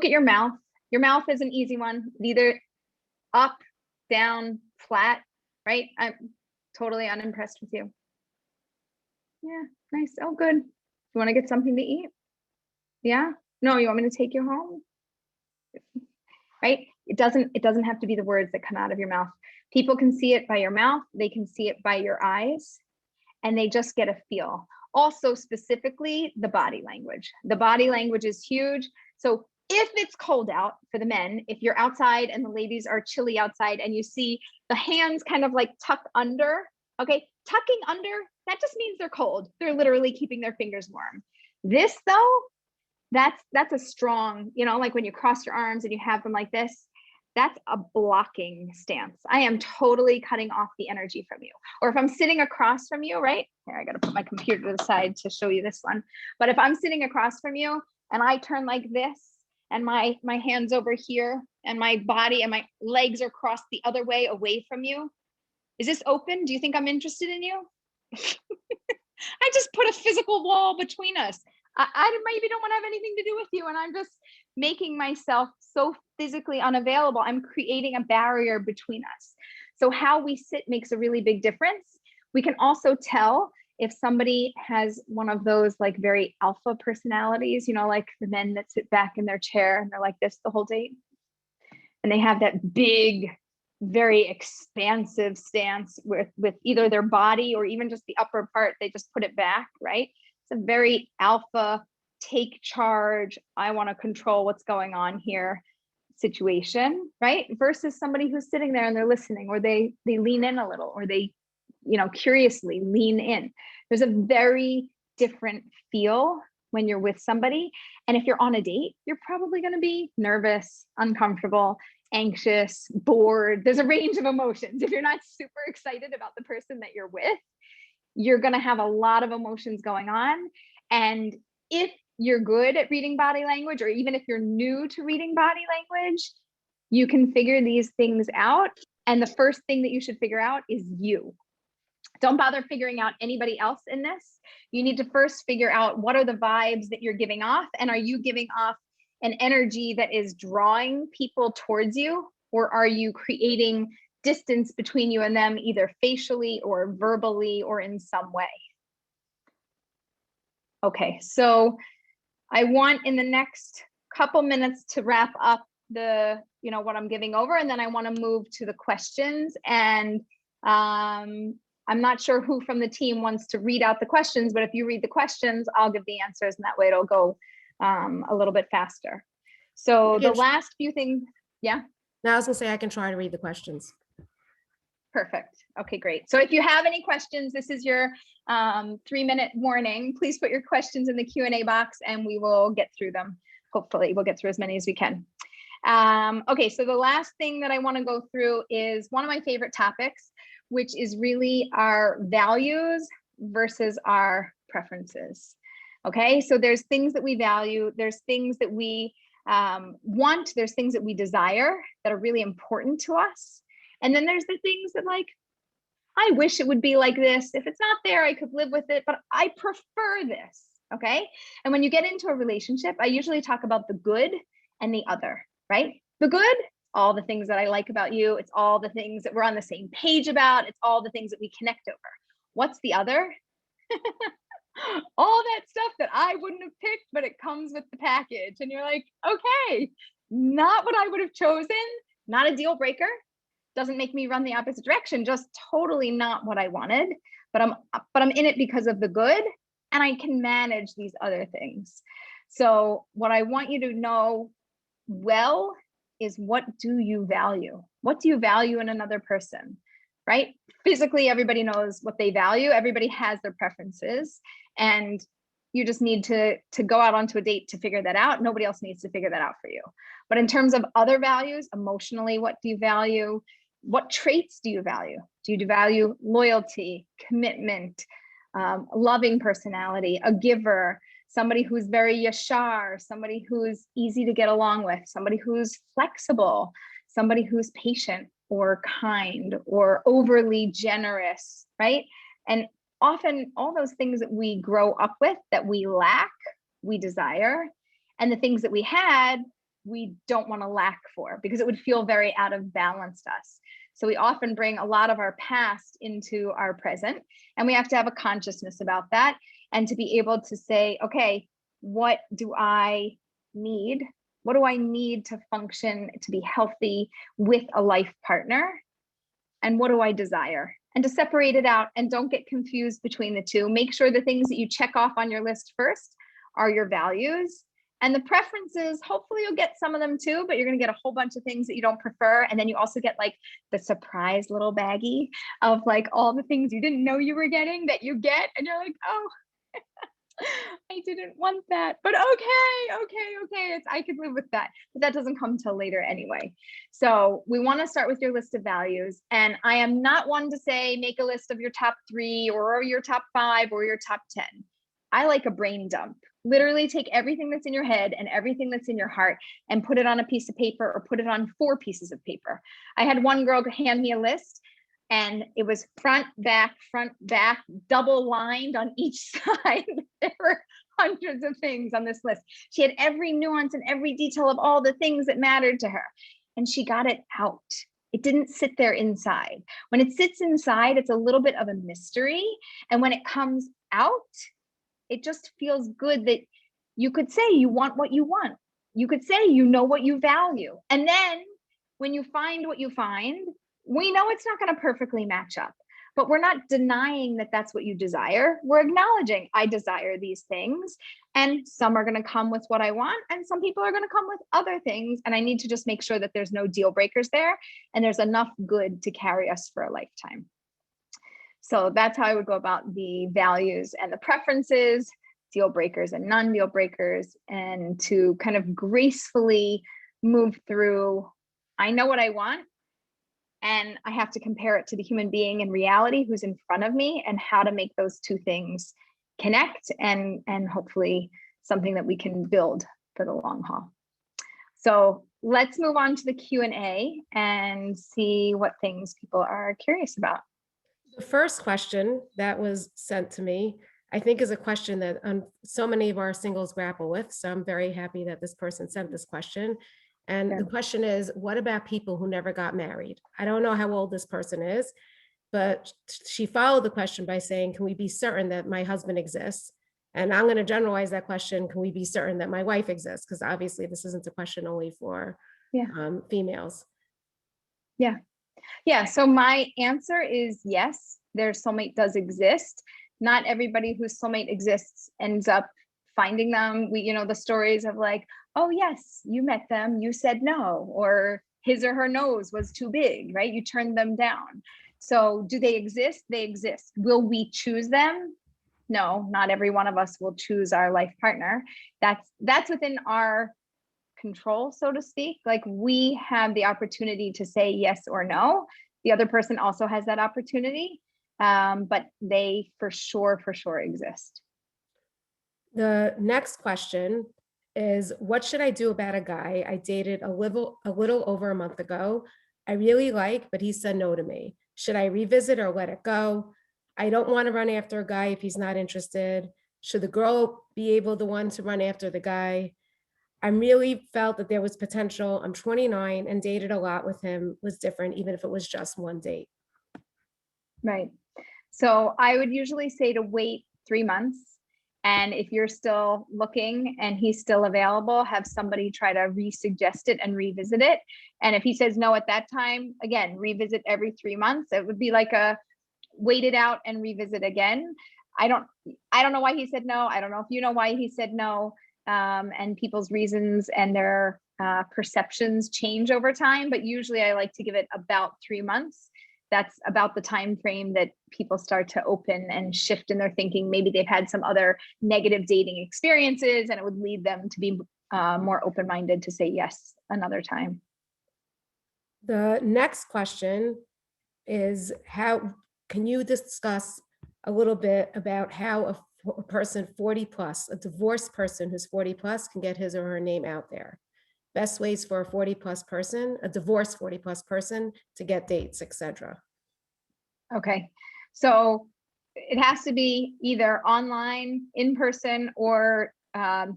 at your mouth. Your mouth is an easy one, either up, down, flat, right? I'm totally unimpressed with you. Yeah, nice. Oh, good. You want to get something to eat? Yeah. No, you want me to take you home? Right? It doesn't have to be the words that come out of your mouth. People can see it by your mouth. They can see it by your eyes, and they just get a feel. Also, specifically, the body language. The body language is huge. So if it's cold out for the men, if you're outside and the ladies are chilly outside and you see the hands kind of like tuck under, okay, tucking under, that just means they're cold. They're literally keeping their fingers warm. This though, that's a strong, you know, like when you cross your arms and you have them like this, that's a blocking stance. I am totally cutting off the energy from you. Or if I'm sitting across from you, right? Here, I got to put my computer to the side to show you this one. But if I'm sitting across from you and I turn like this and my hands over here and my body and my legs are crossed the other way away from you, is this open? Do you think I'm interested in you? I just put a physical wall between us. I maybe don't want to have anything to do with you. And I'm just making myself so physically unavailable. I'm creating a barrier between us. So how we sit makes a really big difference. We can also tell if somebody has one of those like very alpha personalities, you know, like the men that sit back in their chair and they're like this the whole date. And they have that big, very expansive stance with either their body or even just the upper part, they just put it back, right? It's a very alpha, take charge, I want to control what's going on here situation, right? Versus somebody who's sitting there and they're listening, or they lean in a little, or they, you know, curiously lean in. There's a very different feel when you're with somebody. And if you're on a date, you're probably going to be nervous, uncomfortable, anxious, bored. There's a range of emotions. If you're not super excited about the person that you're with, you're going to have a lot of emotions going on. And if you're good at reading body language, or even if you're new to reading body language, you can figure these things out. And the first thing that you should figure out is you. Don't bother figuring out anybody else in this. You need to first figure out what are the vibes that you're giving off, and are you giving off an energy that is drawing people towards you, or are you creating distance between you and them, either facially or verbally or in some way? Okay, so I want in the next couple minutes to wrap up the, you know, what I'm giving over, and then I want to move to the questions. And I'm not sure who from the team wants to read out the questions, but if you read the questions, I'll give the answers, and that way it'll go a little bit faster. So the last few things, yeah? No, I was gonna say I can try to read the questions. Perfect. Okay, great. So if you have any questions, this is your 3-minute warning. Please put your questions in the Q&A box and we will get through them. Hopefully we'll get through as many as we can. Okay, so the last thing that I want to go through is one of my favorite topics, which is really our values versus our preferences. Okay, so there's things that we value, there's things that we want, there's things that we desire that are really important to us. And then there's the things that, like, I wish it would be like this. If it's not there, I could live with it, but I prefer this. Okay. And when you get into a relationship, I usually talk about the good and the other, right? The good, all the things that I like about you. It's all the things that we're on the same page about. It's all the things that we connect over. What's the other? All that stuff that I wouldn't have picked, but it comes with the package. And you're like, okay, not what I would have chosen, not a deal breaker. Doesn't make me run the opposite direction, just totally not what I wanted, but I'm in it because of the good, and I can manage these other things. So what I want you to know well is, what do you value? What do you value in another person, right? Physically, everybody knows what they value. Everybody has their preferences, and you just need to go out onto a date to figure that out. Nobody else needs to figure that out for you. But in terms of other values, emotionally, what do you value? What traits do you value? Do you value loyalty, commitment, loving personality, a giver, somebody who's very yashar, somebody who's easy to get along with, somebody who's flexible, somebody who's patient or kind or overly generous, right? And often all those things that we grow up with that we lack, we desire, and the things that we had, we don't want to lack for, because it would feel very out of balance to us. So we often bring a lot of our past into our present, and we have to have a consciousness about that, and to be able to say, okay, what do I need? What do I need to function, to be healthy with a life partner? And what do I desire? And to separate it out, and don't get confused between the two. Make sure the things that you check off on your list first are your values. And the preferences, hopefully you'll get some of them too, but you're going to get a whole bunch of things that you don't prefer. And then you also get like the surprise little baggie of like all the things you didn't know you were getting that you get. And you're like, oh, I didn't want that, but okay. I could live with that, but that doesn't come till later anyway. So we want to start with your list of values. And I am not one to say, make a list of your top 3 or your top 5 or your top 10. I like a brain dump. Literally take everything that's in your head and everything that's in your heart and put it on a piece of paper, or put it on 4 pieces of paper. I had one girl hand me a list. And it was front, back, double lined on each side. There were hundreds of things on this list. She had every nuance and every detail of all the things that mattered to her. And she got it out. It didn't sit there inside. When it sits inside, it's a little bit of a mystery. And when it comes out, it just feels good that you could say you want what you want. You could say you know what you value. And then when you find what you find, we know it's not going to perfectly match up, but we're not denying that that's what you desire. We're acknowledging I desire these things, and some are going to come with what I want, and some people are going to come with other things. And I need to just make sure that there's no deal breakers there, and there's enough good to carry us for a lifetime. So that's how I would go about the values and the preferences, deal breakers and non-deal breakers, and to kind of gracefully move through. I know what I want, and I have to compare it to the human being in reality who's in front of me, and how to make those two things connect, and hopefully something that we can build for the long haul. So let's move on to the Q&A and see what things people are curious about. The first question that was sent to me, I think, is a question that so many of our singles grapple with. So I'm very happy that this person sent this question. And the question is, what about people who never got married? I don't know how old this person is, but she followed the question by saying, can we be certain that my husband exists? And I'm going to generalize that question. Can we be certain that my wife exists? Because obviously this isn't a question only for females. Yeah. So my answer is yes, their soulmate does exist. Not everybody whose soulmate exists ends up finding them. We, the stories of like, oh yes, you met them, you said no, or his or her nose was too big, right? You turned them down. So do they exist? They exist. Will we choose them? No, not every one of us will choose our life partner. That's within our control, so to speak. Like, we have the opportunity to say yes or no. The other person also has that opportunity, but they for sure exist. The next question is, what should I do about a guy I dated a little over a month ago? I really like, but he said no to me. Should I revisit or let it go? I don't want to run after a guy if he's not interested. Should the girl be the one to run after the guy? I really felt that there was potential. I'm 29 and dated a lot with him. Was different, even if it was just one date. Right. So I would usually say to wait 3 months. And if you're still looking and he's still available, have somebody try to resuggest it and revisit it. And if he says no at that time, again, revisit every 3 months. It would be like a wait it out and revisit again. I don't know why he said no. I don't know if you know why he said no. And people's reasons and their perceptions change over time. But usually I like to give it about 3 months. That's about the time frame that people start to open and shift in their thinking. Maybe they've had some other negative dating experiences, and it would lead them to be more open-minded to say yes another time. The next question is, how can you discuss a little bit about how a person 40 plus, a divorced person who's 40 plus, can get his or her name out there? Best ways for a 40 plus person, a divorced 40 plus person, to get dates, etc. Okay, so it has to be either online, in person, or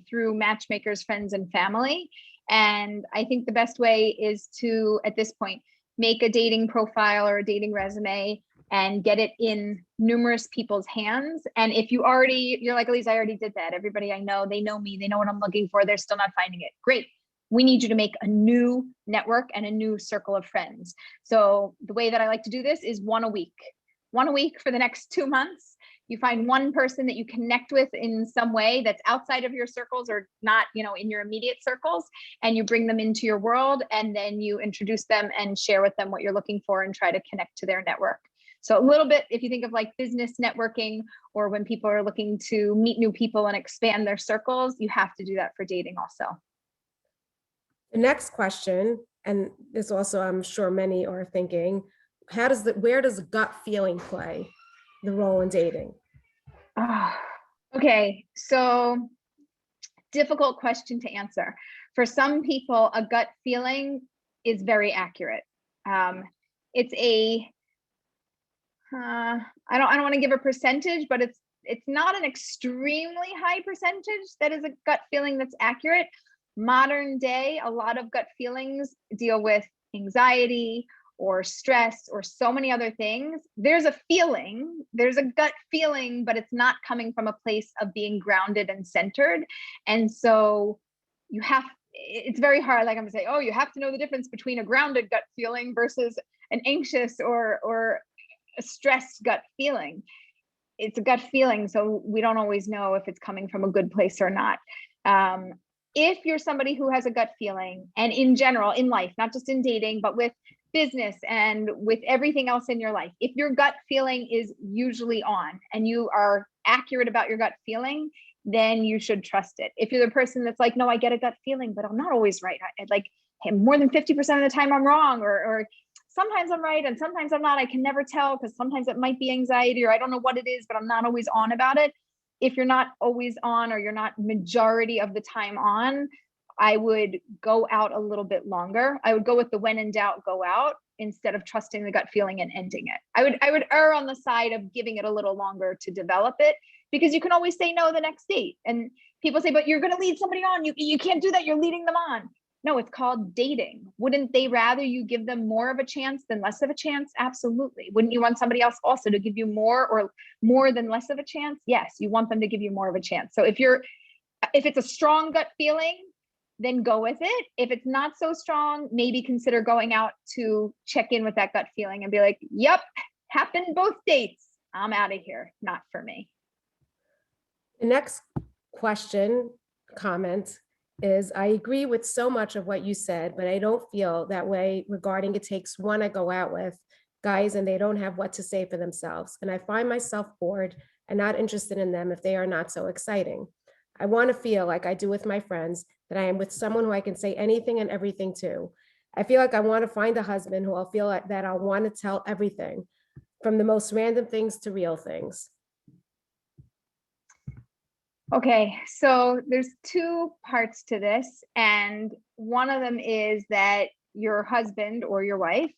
through matchmakers, friends, and family. And I think the best way is to, at this point, make a dating profile or a dating resume and get it in numerous people's hands. And if you're like, Aleeza, I already did that. Everybody I know, they know me, they know what I'm looking for. They're still not finding it. Great. We need you to make a new network and a new circle of friends. So the way that I like to do this is one a week for the next 2 months. You find one person that you connect with in some way that's outside of your circles or not, in your immediate circles, and you bring them into your world, and then you introduce them and share with them what you're looking for and try to connect to their network. So a little bit, if you think of like business networking, or when people are looking to meet new people and expand their circles, you have to do that for dating also. The next question, and this also, I'm sure many are thinking, where does gut feeling play the role in dating? Okay, so difficult question to answer. For some people, a gut feeling is very accurate. It's a I don't want to give a percentage, but it's not an extremely high percentage that is a gut feeling that's accurate. Modern day, a lot of gut feelings deal with anxiety or stress or so many other things. There's a feeling, there's a gut feeling, but it's not coming from a place of being grounded and centered. And so it's very hard, like I'm gonna say, oh, you have to know the difference between a grounded gut feeling versus an anxious or a stressed gut feeling. It's a gut feeling, so we don't always know if it's coming from a good place or not. If you're somebody who has a gut feeling, and in general in life, not just in dating, but with business and with everything else in your life, if your gut feeling is usually on and you are accurate about your gut feeling, then you should trust it. If you're the person that's like, no, I get a gut feeling, but I'm not always right. Like, hey, more than 50% of the time I'm wrong, or sometimes I'm right and sometimes I'm not. I can never tell because sometimes it might be anxiety or I don't know what it is, but I'm not always on about it. If you're not always on, or you're not majority of the time on, I would go out a little bit longer. I would go with the when in doubt, go out, instead of trusting the gut feeling and ending it. I would err on the side of giving it a little longer to develop it, because you can always say no the next date. And people say, but you're going to lead somebody on. You can't do that. You're leading them on. No, it's called dating. Wouldn't they rather you give them more of a chance than less of a chance? Absolutely. Wouldn't you want somebody else also to give you more, or more than less of a chance? Yes, you want them to give you more of a chance. So if it's a strong gut feeling, then go with it. If it's not so strong, maybe consider going out to check in with that gut feeling and be like, yep, happened both dates. I'm out of here. Not for me. The next comment is, I agree with so much of what you said, but I don't feel that way regarding it takes one I go out with guys and they don't have what to say for themselves. And I find myself bored and not interested in them if they are not so exciting. I want to feel like I do with my friends, that I am with someone who I can say anything and everything to. I feel like I want to find a husband who I'll feel like that I'll want to tell everything, from the most random things to real things. Okay, so there's two parts to this, and one of them is that your husband or your wife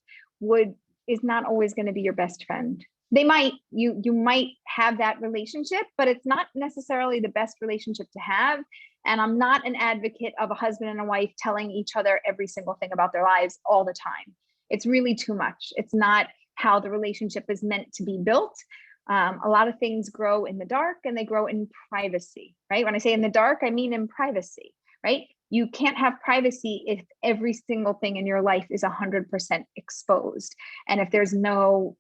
is not always going to be your best friend. They might, you might have that relationship, but it's not necessarily the best relationship to have. And I'm not an advocate of a husband and a wife telling each other every single thing about their lives all the time. It's really too much. It's not how the relationship is meant to be built. A lot of things grow in the dark, and they grow in privacy, right? When I say in the dark, I mean in privacy, right? You can't have privacy if every single thing in your life is 100% exposed, and if there's no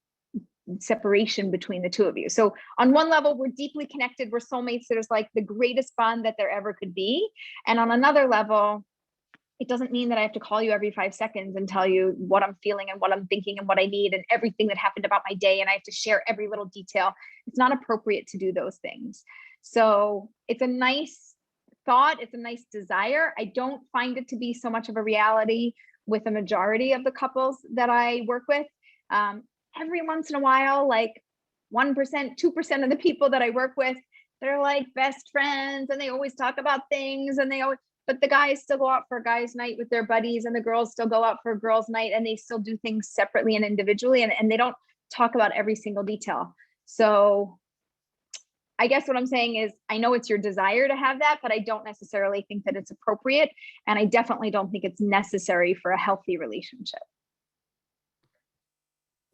separation between the two of you. So on one level, we're deeply connected. We're soulmates. There's like the greatest bond that there ever could be. And on another level, it doesn't mean that I have to call you every 5 seconds and tell you what I'm feeling and what I'm thinking and what I need and everything that happened about my day. And I have to share every little detail. It's not appropriate to do those things. So it's a nice thought. It's a nice desire. I don't find it to be so much of a reality with a majority of the couples that I work with. Every once in a while, like 1%, 2% of the people that I work with, they're like best friends and they always talk about things, and but the guys still go out for a guys' night with their buddies, and the girls still go out for a girls' night, and they still do things separately and individually, and they don't talk about every single detail. So I guess what I'm saying is, I know it's your desire to have that, but I don't necessarily think that it's appropriate. And I definitely don't think it's necessary for a healthy relationship.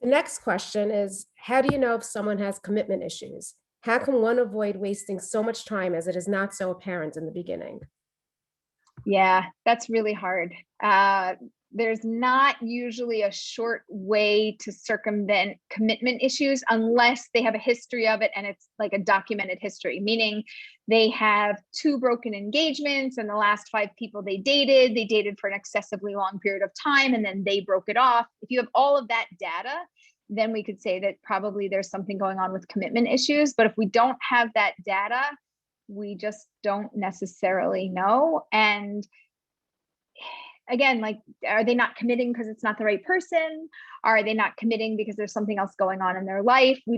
The next question is, how do you know if someone has commitment issues? How can one avoid wasting so much time as it is not so apparent in the beginning? Yeah, that's really hard. There's not usually a short way to circumvent commitment issues unless they have a history of it and it's like a documented history, meaning they have 2 broken engagements and the last 5 people they dated for an excessively long period of time, and then they broke it off. If you have all of that data, then we could say that probably there's something going on with commitment issues. But if we don't have that data, we just don't necessarily know. And again, like, are they not committing because it's not the right person? Are they not committing because there's something else going on in their life? We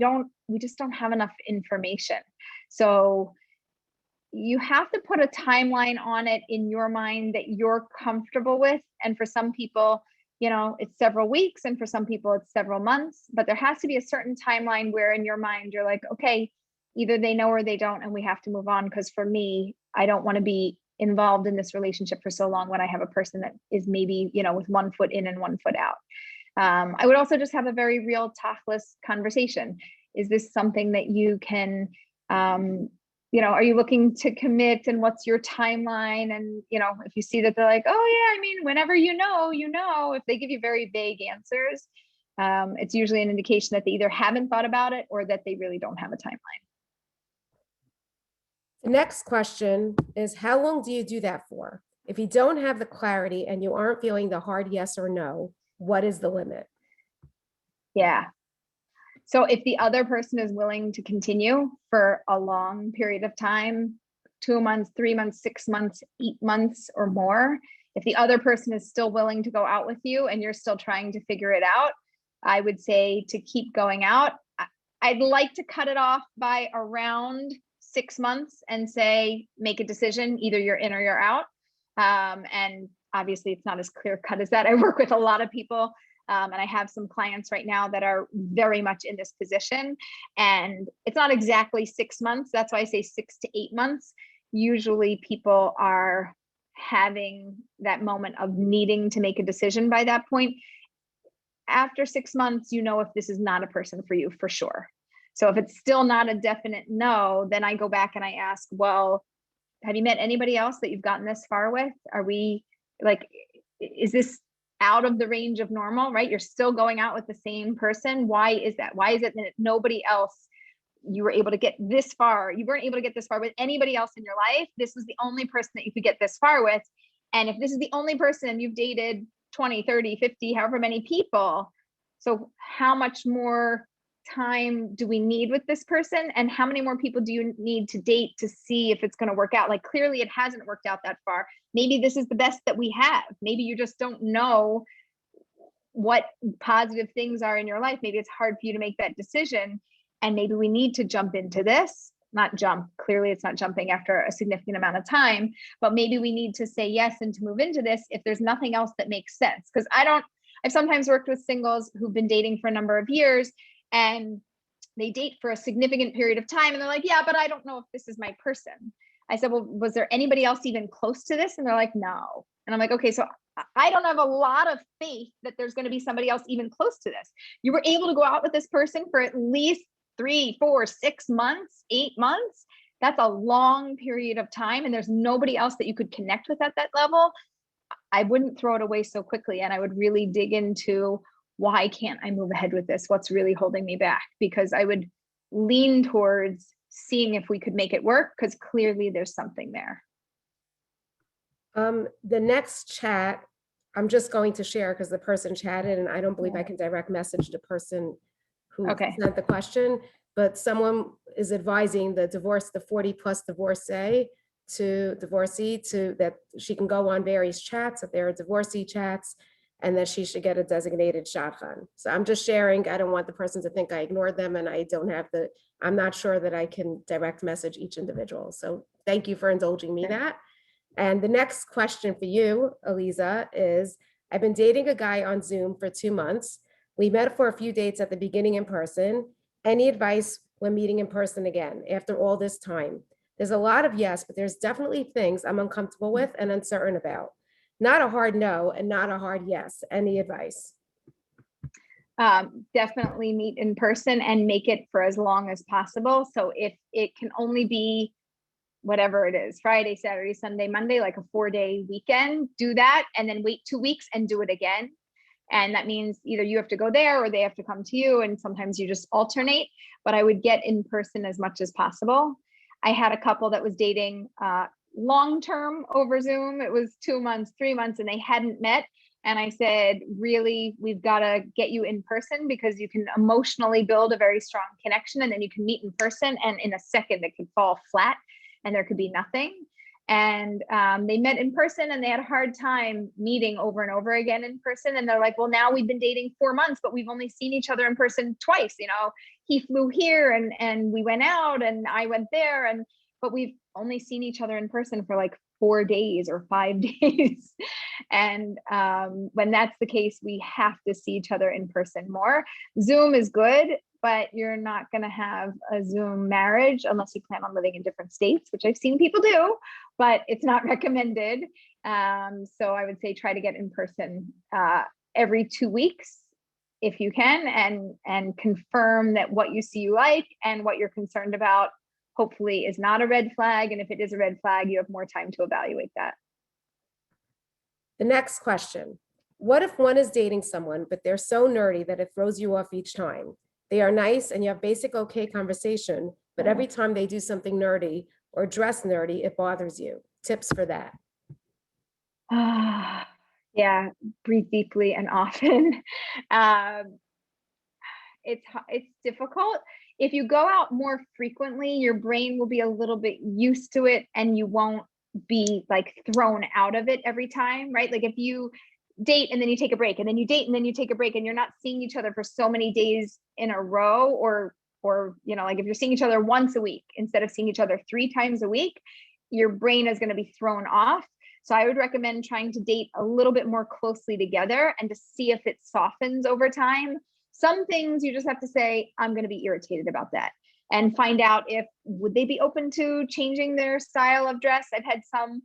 just don't have enough information. So you have to put a timeline on it in your mind that you're comfortable with. And for some people, it's several weeks, and for some people it's several months, but there has to be a certain timeline where in your mind you're like, okay, either they know or they don't, and we have to move on. Because for me, I don't want to be involved in this relationship for so long when I have a person that is maybe, with 1 foot in and 1 foot out. I would also just have a very real tactless conversation. Is this something that you can, are you looking to commit, and what's your timeline? And, if you see that they're like, oh yeah, I mean, whenever if they give you very vague answers, it's usually an indication that they either haven't thought about it or that they really don't have a timeline. The next question is, how long do you do that for? If you don't have the clarity and you aren't feeling the hard yes or no, what is the limit? Yeah. So if the other person is willing to continue for a long period of time, 2 months, 3 months, 6 months, 8 months or more, if the other person is still willing to go out with you and you're still trying to figure it out, I would say to keep going out. I'd like to cut it off by around 6 months and say, make a decision, either you're in or you're out. And obviously it's not as clear cut as that. I work with a lot of people, and I have some clients right now that are very much in this position, and it's not exactly 6 months. That's why I say 6 to 8 months. Usually people are having that moment of needing to make a decision by that point. After 6 months, if this is not a person for you for sure. So if it's still not a definite no, then I go back and I ask, well, have you met anybody else that you've gotten this far with? Are we is this out of the range of normal, right? You're still going out with the same person. Why is that? Why is it that nobody else, you were able to get this far? You weren't able to get this far with anybody else in your life. This was the only person that you could get this far with. And if this is the only person you've dated 20, 30, 50, however many people, so how much more time do we need with this person, and how many more people do you need to date to see if it's going to work out? Like, clearly it hasn't worked out that far. Maybe this is the best that we have. Maybe you just don't know what positive things are in your life. Maybe it's hard for you to make that decision, and maybe we need to jump into this. Not jump, clearly it's not jumping after a significant amount of time, but maybe we need to say yes and to move into this if there's nothing else that makes sense. Because I've sometimes worked with singles who've been dating for a number of years, and they date for a significant period of time, and they're like, yeah, but I don't know if this is my person. I said, well, was there anybody else even close to this? And they're like, no. And I'm like, okay, so I don't have a lot of faith that there's going to be somebody else even close to this. You were able to go out with this person for at least 3, 4, 6 months, 8 months. That's a long period of time, and there's nobody else that you could connect with at that level. I wouldn't throw it away so quickly, and I would really dig into, why can't I move ahead with this? What's really holding me back? Because I would lean towards seeing if we could make it work, because clearly there's something there. The next chat, I'm just going to share because the person chatted, and I don't believe I can direct message the person who sent the question, but someone is advising the 40+ divorcee that she can go on various chats, if there are divorcee chats, and that she should get a designated shotgun. So I'm just sharing. I don't want the person to think I ignored them, and I'm not sure that I can direct message each individual. So thank you for indulging me that. And the next question for you, Aleeza, is, I've been dating a guy on Zoom for 2 months. We met for a few dates at the beginning in person. Any advice when meeting in person again after all this time? There's a lot of yes, but there's definitely things I'm uncomfortable with and uncertain about. Not a hard no and not a hard yes. Any advice? Definitely meet in person and make it for as long as possible. So if it can only be whatever it is, Friday, Saturday, Sunday, Monday, like a 4-day weekend, do that, and then wait 2 weeks and do it again. And that means either you have to go there or they have to come to you, and sometimes you just alternate, but I would get in person as much as possible. I had a couple that was dating long-term over Zoom. It was 2 months, 3 months, and they hadn't met. And I said, really, we've got to get you in person, because you can emotionally build a very strong connection, and then you can meet in person, and in a second it could fall flat and there could be nothing. And they met in person, and they had a hard time meeting over and over again in person. And they're like, well, now we've been dating 4 months, but we've only seen each other in person twice. He flew here and we went out, and I went there, but we've only seen each other in person for like 4 days or 5 days. And when that's the case, we have to see each other in person more. Zoom is good, but you're not going to have a Zoom marriage unless you plan on living in different states, which I've seen people do, but it's not recommended. So I would say try to get in person every 2 weeks if you can, and confirm that what you see you like and what you're concerned about hopefully is not a red flag. And if it is a red flag, you have more time to evaluate that. The next question. What if one is dating someone, but they're so nerdy that it throws you off each time? They are nice and you have basic okay conversation, but every time they do something nerdy or dress nerdy, it bothers you. Tips for that. Yeah, breathe deeply and often. It's difficult. If you go out more frequently, your brain will be a little bit used to it and you won't be like thrown out of it every time, right? Like if you date and then you take a break and then you date and then you take a break and you're not seeing each other for so many days in a row, or you know, like if you're seeing each other once a week instead of seeing each other 3 times a week, your brain is going to be thrown off. So I would recommend trying to date a little bit more closely together and to see if it softens over time. Some things you just have to say, I'm going to be irritated about that, and find out if would they be open to changing their style of dress. I've had some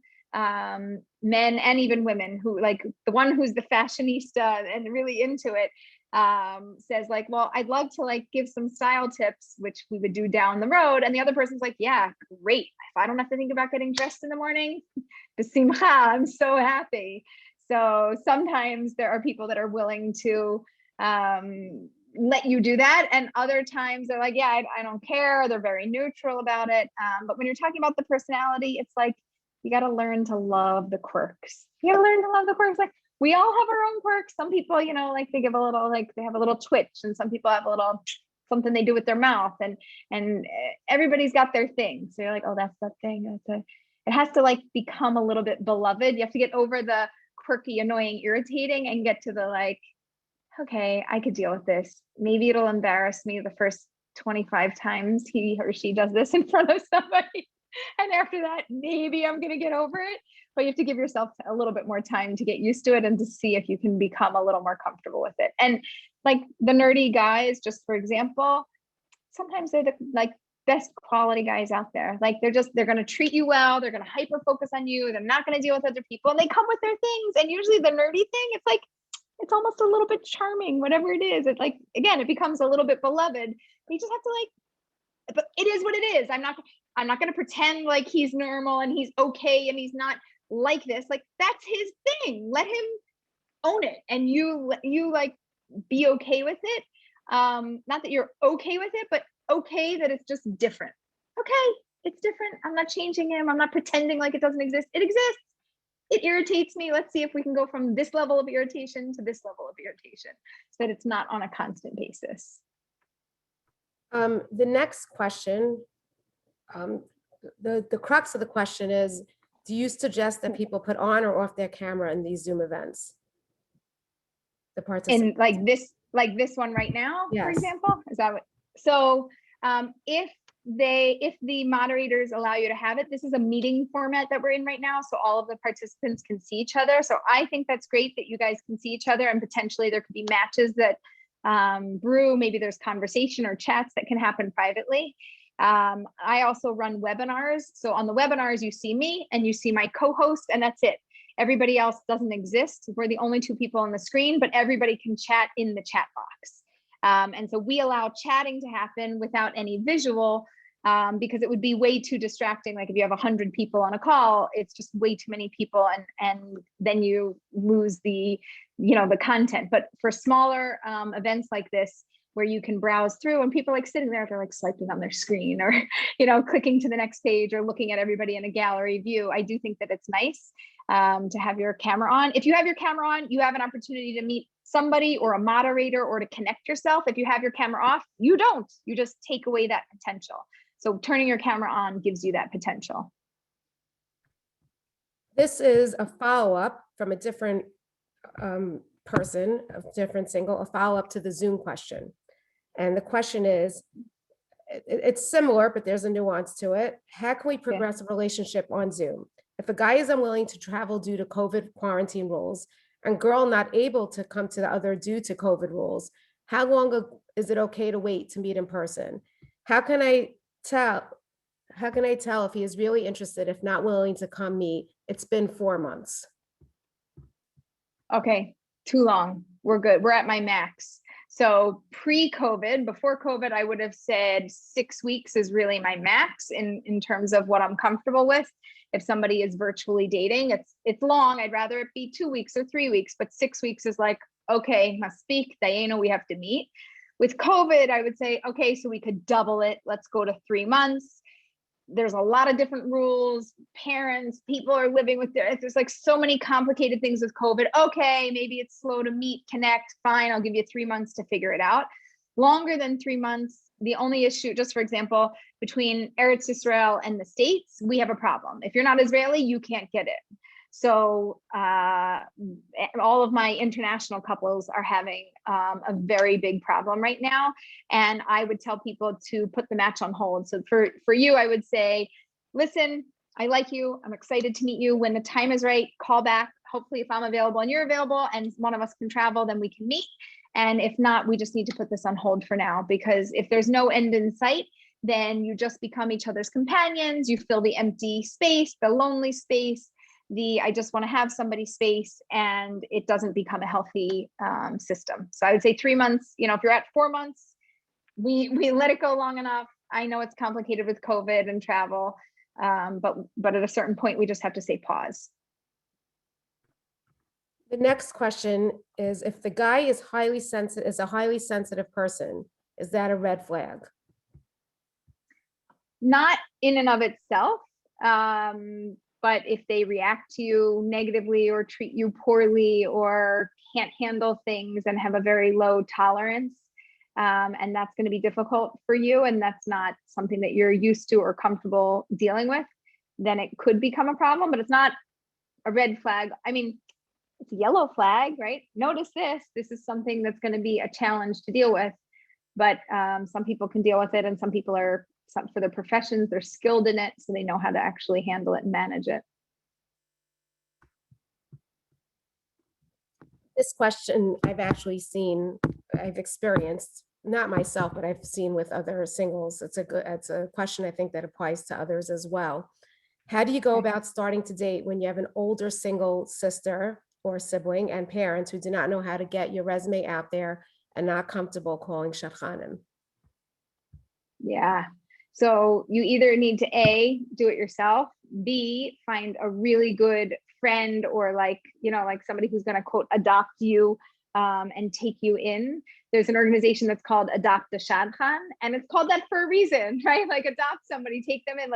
men and even women who, like the one who's the fashionista and really into it, says like, well, I'd love to like give some style tips, which we would do down the road. And the other person's like, yeah, great. If I don't have to think about getting dressed in the morning, b'simcha, I'm so happy. So sometimes there are people that are willing to let you do that. And other times they're like, yeah, I don't care. They're very neutral about it. But when you're talking about the personality, it's like, you got to learn to love the quirks. You got to learn to love the quirks. Like we all have our own quirks. Some people, you know, like they give a little, like they have a little twitch, and some people have a little something they do with their mouth, and everybody's got their thing. So you're like, oh, that's that thing. It has to like become a little bit beloved. You have to get over the quirky, annoying, irritating, and get to the like, okay, I could deal with this. Maybe it'll embarrass me the first 25 times he or she does this in front of somebody. And after that, maybe I'm going to get over it. But you have to give yourself a little bit more time to get used to it and to see if you can become a little more comfortable with it. And like the nerdy guys, just for example, sometimes they're the like best quality guys out there. Like they're going to treat you well. They're going to hyper focus on you. They're not going to deal with other people. And they come with their things. And usually the nerdy thing, it's like, it's almost a little bit charming, whatever it is. It's like, again, it becomes a little bit beloved. You just have to like, but it is what it is. I'm not going to pretend like he's normal and he's okay and he's not like this. Like that's his thing. Let him own it, and you like be okay with it. Not that you're okay with it, but okay that it's just different. Okay, it's different. I'm not changing him. I'm not pretending like it doesn't exist. It exists. It irritates me. Let's see if we can go from this level of irritation to this level of irritation so that it's not on a constant basis. The next question, the crux of the question is, do you suggest that people put on or off their camera in these Zoom events? The participants. And like this one right now, yes. For example, is that what? So if the moderators allow you to have it, this is a meeting format that we're in right now. So all of the participants can see each other. So I think that's great that you guys can see each other, and potentially there could be matches that brew. Maybe there's conversation or chats that can happen privately. I also run webinars. So on the webinars, you see me and you see my co-host, and that's it. Everybody else doesn't exist. We're the only 2 people on the screen, but everybody can chat in the chat box. And so we allow chatting to happen without any visual, because it would be way too distracting. Like if you have 100 people on a call, it's just way too many people, and then you lose the, the content. But for smaller events like this, where you can browse through and people like sitting there, they're like swiping on their screen or, clicking to the next page or looking at everybody in a gallery view. I do think that it's nice to have your camera on. If you have your camera on, you have an opportunity to meet somebody or a moderator or to connect yourself. If you have your camera off, you don't. You just take away that potential. So turning your camera on gives you that potential. This is a follow-up from a different person, a different single, a follow-up to the Zoom question. And the question is, it's similar, but there's a nuance to it. How can we progress a relationship on Zoom? If a guy is unwilling to travel due to COVID quarantine rules and girl not able to come to the other due to COVID rules, how long is it okay to wait to meet in person? How can I tell? How can I tell if he is really interested if not willing to come meet? It's been 4 months. Okay, too long. We're good. We're at my max. So pre-COVID, before COVID, I would have said 6 weeks is really my max in terms of what I'm comfortable with. If somebody is virtually dating, it's long. I'd rather it be 2 weeks or 3 weeks, but 6 weeks is like, okay, must speak, Diana, we have to meet. With COVID, I would say, okay, so we could double it. Let's go to 3 months. There's a lot of different rules. Parents, people are living with there's like so many complicated things with COVID. Okay, maybe it's slow to meet, connect. Fine, I'll give you 3 months to figure it out. Longer than 3 months, the only issue, just for example, between Eretz Israel and the States, we have a problem. If you're not Israeli, you can't get in. So all of my international couples are having a very big problem right now. And I would tell people to put the match on hold. So for you, I would say, listen, I like you. I'm excited to meet you. When the time is right, call back. Hopefully if I'm available and you're available and one of us can travel, then we can meet. And if not, we just need to put this on hold for now, because if there's no end in sight, then you just become each other's companions. You fill the empty space, the lonely space, I just want to have somebody space, and it doesn't become a healthy system. So I would say 3 months. You know, if you're at 4 months, we let it go long enough. I know it's complicated with COVID and travel, but at a certain point, we just have to say pause. The next question is, if the guy is a highly sensitive person, is that a red flag? Not in and of itself. But if they react to you negatively or treat you poorly or can't handle things and have a very low tolerance, and that's going to be difficult for you, and that's not something that you're used to or comfortable dealing with, then it could become a problem, but it's not a red flag. I mean, it's a yellow flag, right? Notice this. This is something that's going to be a challenge to deal with, but some people can deal with it, and some people are, for their professions, they're skilled in it, so they know how to actually handle it and manage it. This question I've experienced, not myself, but I've seen with other singles. It's a question I think that applies to others as well. How do you go about starting to date when you have an older single sister or sibling and parents who do not know how to get your resume out there and not comfortable calling shadchanim? Yeah. So you either need to A, do it yourself, B, find a really good friend or like somebody who's going to quote adopt you and take you in. There's an organization that's called Adopt the Shadchan, and it's called that for a reason, right? Like adopt somebody, take them in,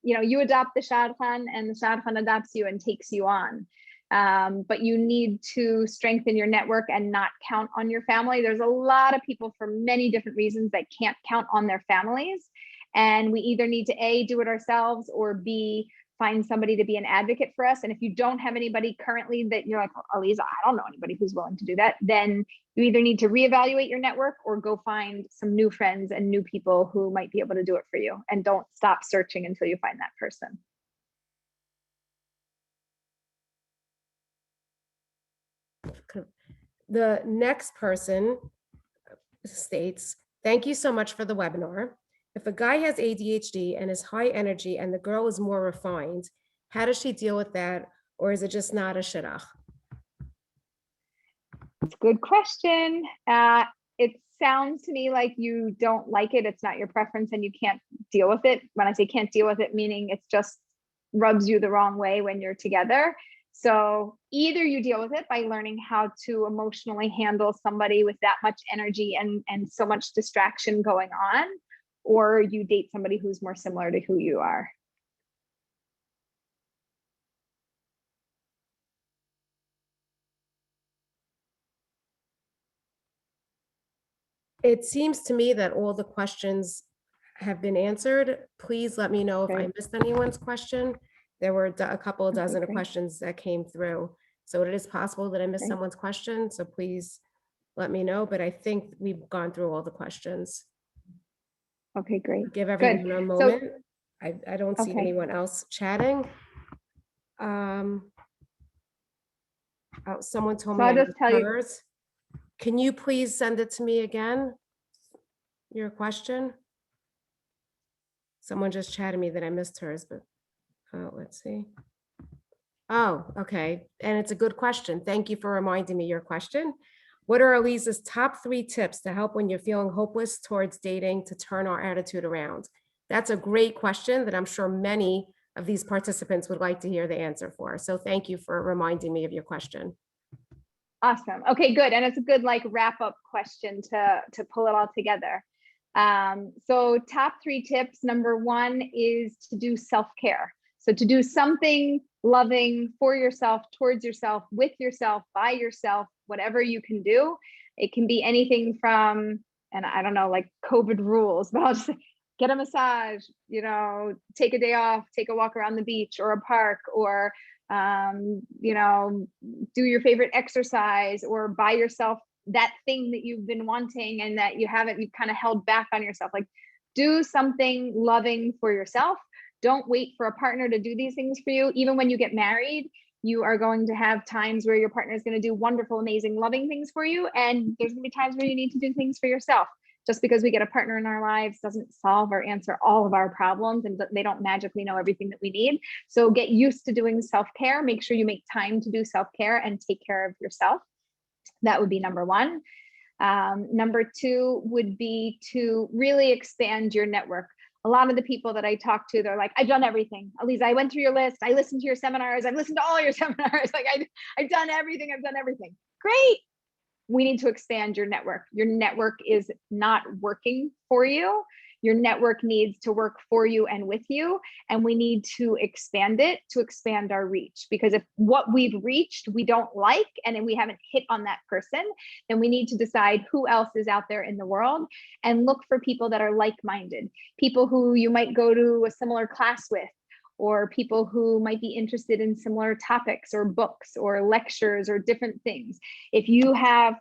you adopt the Shadchan, and the Shadchan adopts you and takes you on. But you need to strengthen your network and not count on your family. There's a lot of people for many different reasons that can't count on their families. And we either need to A, do it ourselves, or B, find somebody to be an advocate for us. And if you don't have anybody currently that you're like, Aleeza, I don't know anybody who's willing to do that, then you either need to reevaluate your network or go find some new friends and new people who might be able to do it for you. And don't stop searching until you find that person. The next person states, thank you so much for the webinar. If a guy has ADHD and is high energy and the girl is more refined, how does she deal with that? Or is it just not a shidduch? It's a good question. It sounds to me like you don't like it. It's not your preference and you can't deal with it. When I say can't deal with it, meaning it's just rubs you the wrong way when you're together. So either you deal with it by learning how to emotionally handle somebody with that much energy and so much distraction going on, or you date somebody who's more similar to who you are. It seems to me that all the questions have been answered. Please let me know if I missed anyone's question. There were a couple of dozen of questions that came through. So it is possible that I missed someone's question. So please let me know, but I think we've gone through all the questions. Okay, great. Give everyone a moment. I don't see anyone else chatting. Oh, someone told So me I I'll just missed tell you, hers. Can you please send it to me again? Your question? Someone just chatted me that I missed hers, but let's see. Oh, okay. And it's a good question. Thank you for reminding me your question. What are Aleeza's top 3 tips to help when you're feeling hopeless towards dating to turn our attitude around? That's a great question that I'm sure many of these participants would like to hear the answer for. So thank you for reminding me of your question. awesome. Okay, good. And it's a good like wrap up question to pull it all together. So top 3 tips. Number 1 is to do self-care. So to do something loving for yourself, towards yourself, with yourself, by yourself, whatever you can do. It can be anything from, and I don't know, like COVID rules, but I'll just say, get a massage, you know, take a day off, take a walk around the beach or a park, or you know, do your favorite exercise, or buy yourself that thing that you've been wanting and that you've kind of held back on yourself. Like, do something loving for yourself. Don't wait for a partner to do these things for you. Even when you get married, you are going to have times where your partner is going to do wonderful, amazing, loving things for you. And there's going to be times where you need to do things for yourself. Just because we get a partner in our lives doesn't solve or answer all of our problems, and they don't magically know everything that we need. So get used to doing self-care. Make sure you make time to do self-care and take care of yourself. That would be number 1. Number 2 would be to really expand your network. A lot of the people that I talk to, they're like, I've done everything. Aleeza, I went through your list. I listened to your seminars. I've listened to all your seminars. Like I've done everything. I've done everything. Great. We need to expand your network. Your network is not working for you. Your network needs to work for you and with you. And we need to expand it to expand our reach. Because if what we've reached we don't like, and we haven't hit on that person, then we need to decide who else is out there in the world and look for people that are like-minded, people who you might go to a similar class with, or people who might be interested in similar topics or books or lectures or different things. If you have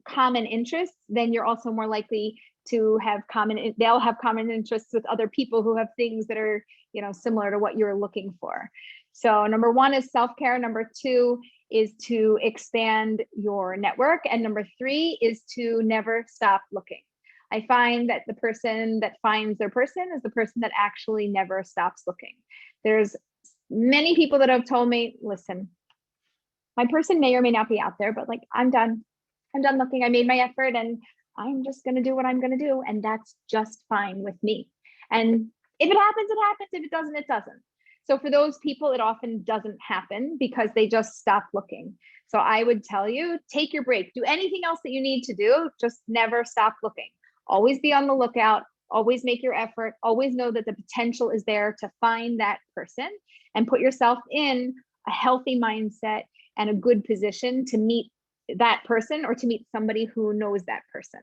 common interests, then you're also more likely to have they'll have common interests with other people who have things that are, you know, similar to what you're looking for. So number 1 is self-care. Number 2 is to expand your network. And number 3 is to never stop looking. I find that the person that finds their person is the person that actually never stops looking. There's many people that have told me, listen, my person may or may not be out there, but like, I'm done looking. I made my effort and I'm just going to do what I'm going to do. And that's just fine with me. And if it happens, it happens. If it doesn't, it doesn't. So for those people, it often doesn't happen because they just stop looking. So I would tell you, take your break, do anything else that you need to do. Just never stop looking. Always be on the lookout, always make your effort, always know that the potential is there to find that person, and put yourself in a healthy mindset and a good position to meet that person or to meet somebody who knows that person.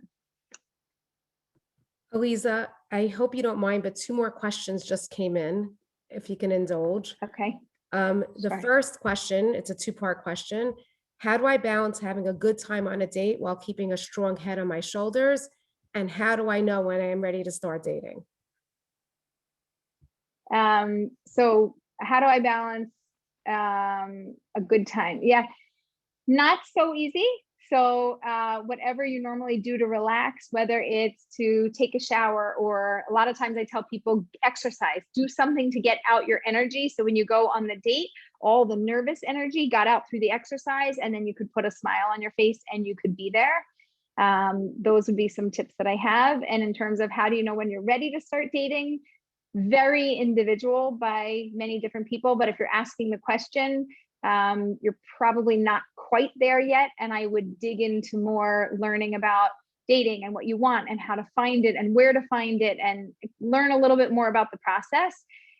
Aleeza, I hope you don't mind, but 2 more questions just came in, if you can indulge. Okay. The Sure. first question, it's a 2-part question. How do I balance having a good time on a date while keeping a strong head on my shoulders? And how do I know when I am ready to start dating? So how do I balance a good time? Yeah, not so easy. So whatever you normally do to relax, whether it's to take a shower, or a lot of times I tell people exercise, do something to get out your energy. So when you go on the date, all the nervous energy got out through the exercise, and then you could put a smile on your face and you could be there. Those would be some tips that I have. And in terms of how do you know when you're ready to start dating, very individual by many different people. But if you're asking the question, you're probably not quite there yet. And I would dig into more learning about dating and what you want and how to find it and where to find it, and learn a little bit more about the process.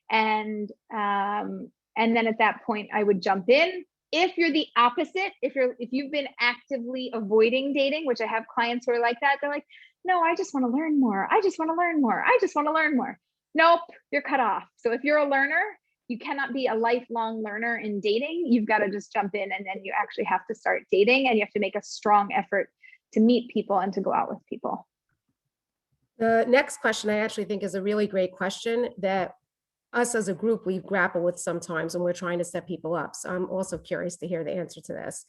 And then at that point, I would jump in. If you're the opposite, if you've been actively avoiding dating, which I have clients who are like that, they're like, no, I just want to learn more. I just want to learn more. I just want to learn more. Nope, you're cut off. So if you're a learner, you cannot be a lifelong learner in dating. You've got to just jump in, and then you actually have to start dating, and you have to make a strong effort to meet people and to go out with people. The next question I actually think is a really great question that us as a group, we grapple with sometimes when we're trying to set people up. So I'm also curious to hear the answer to this.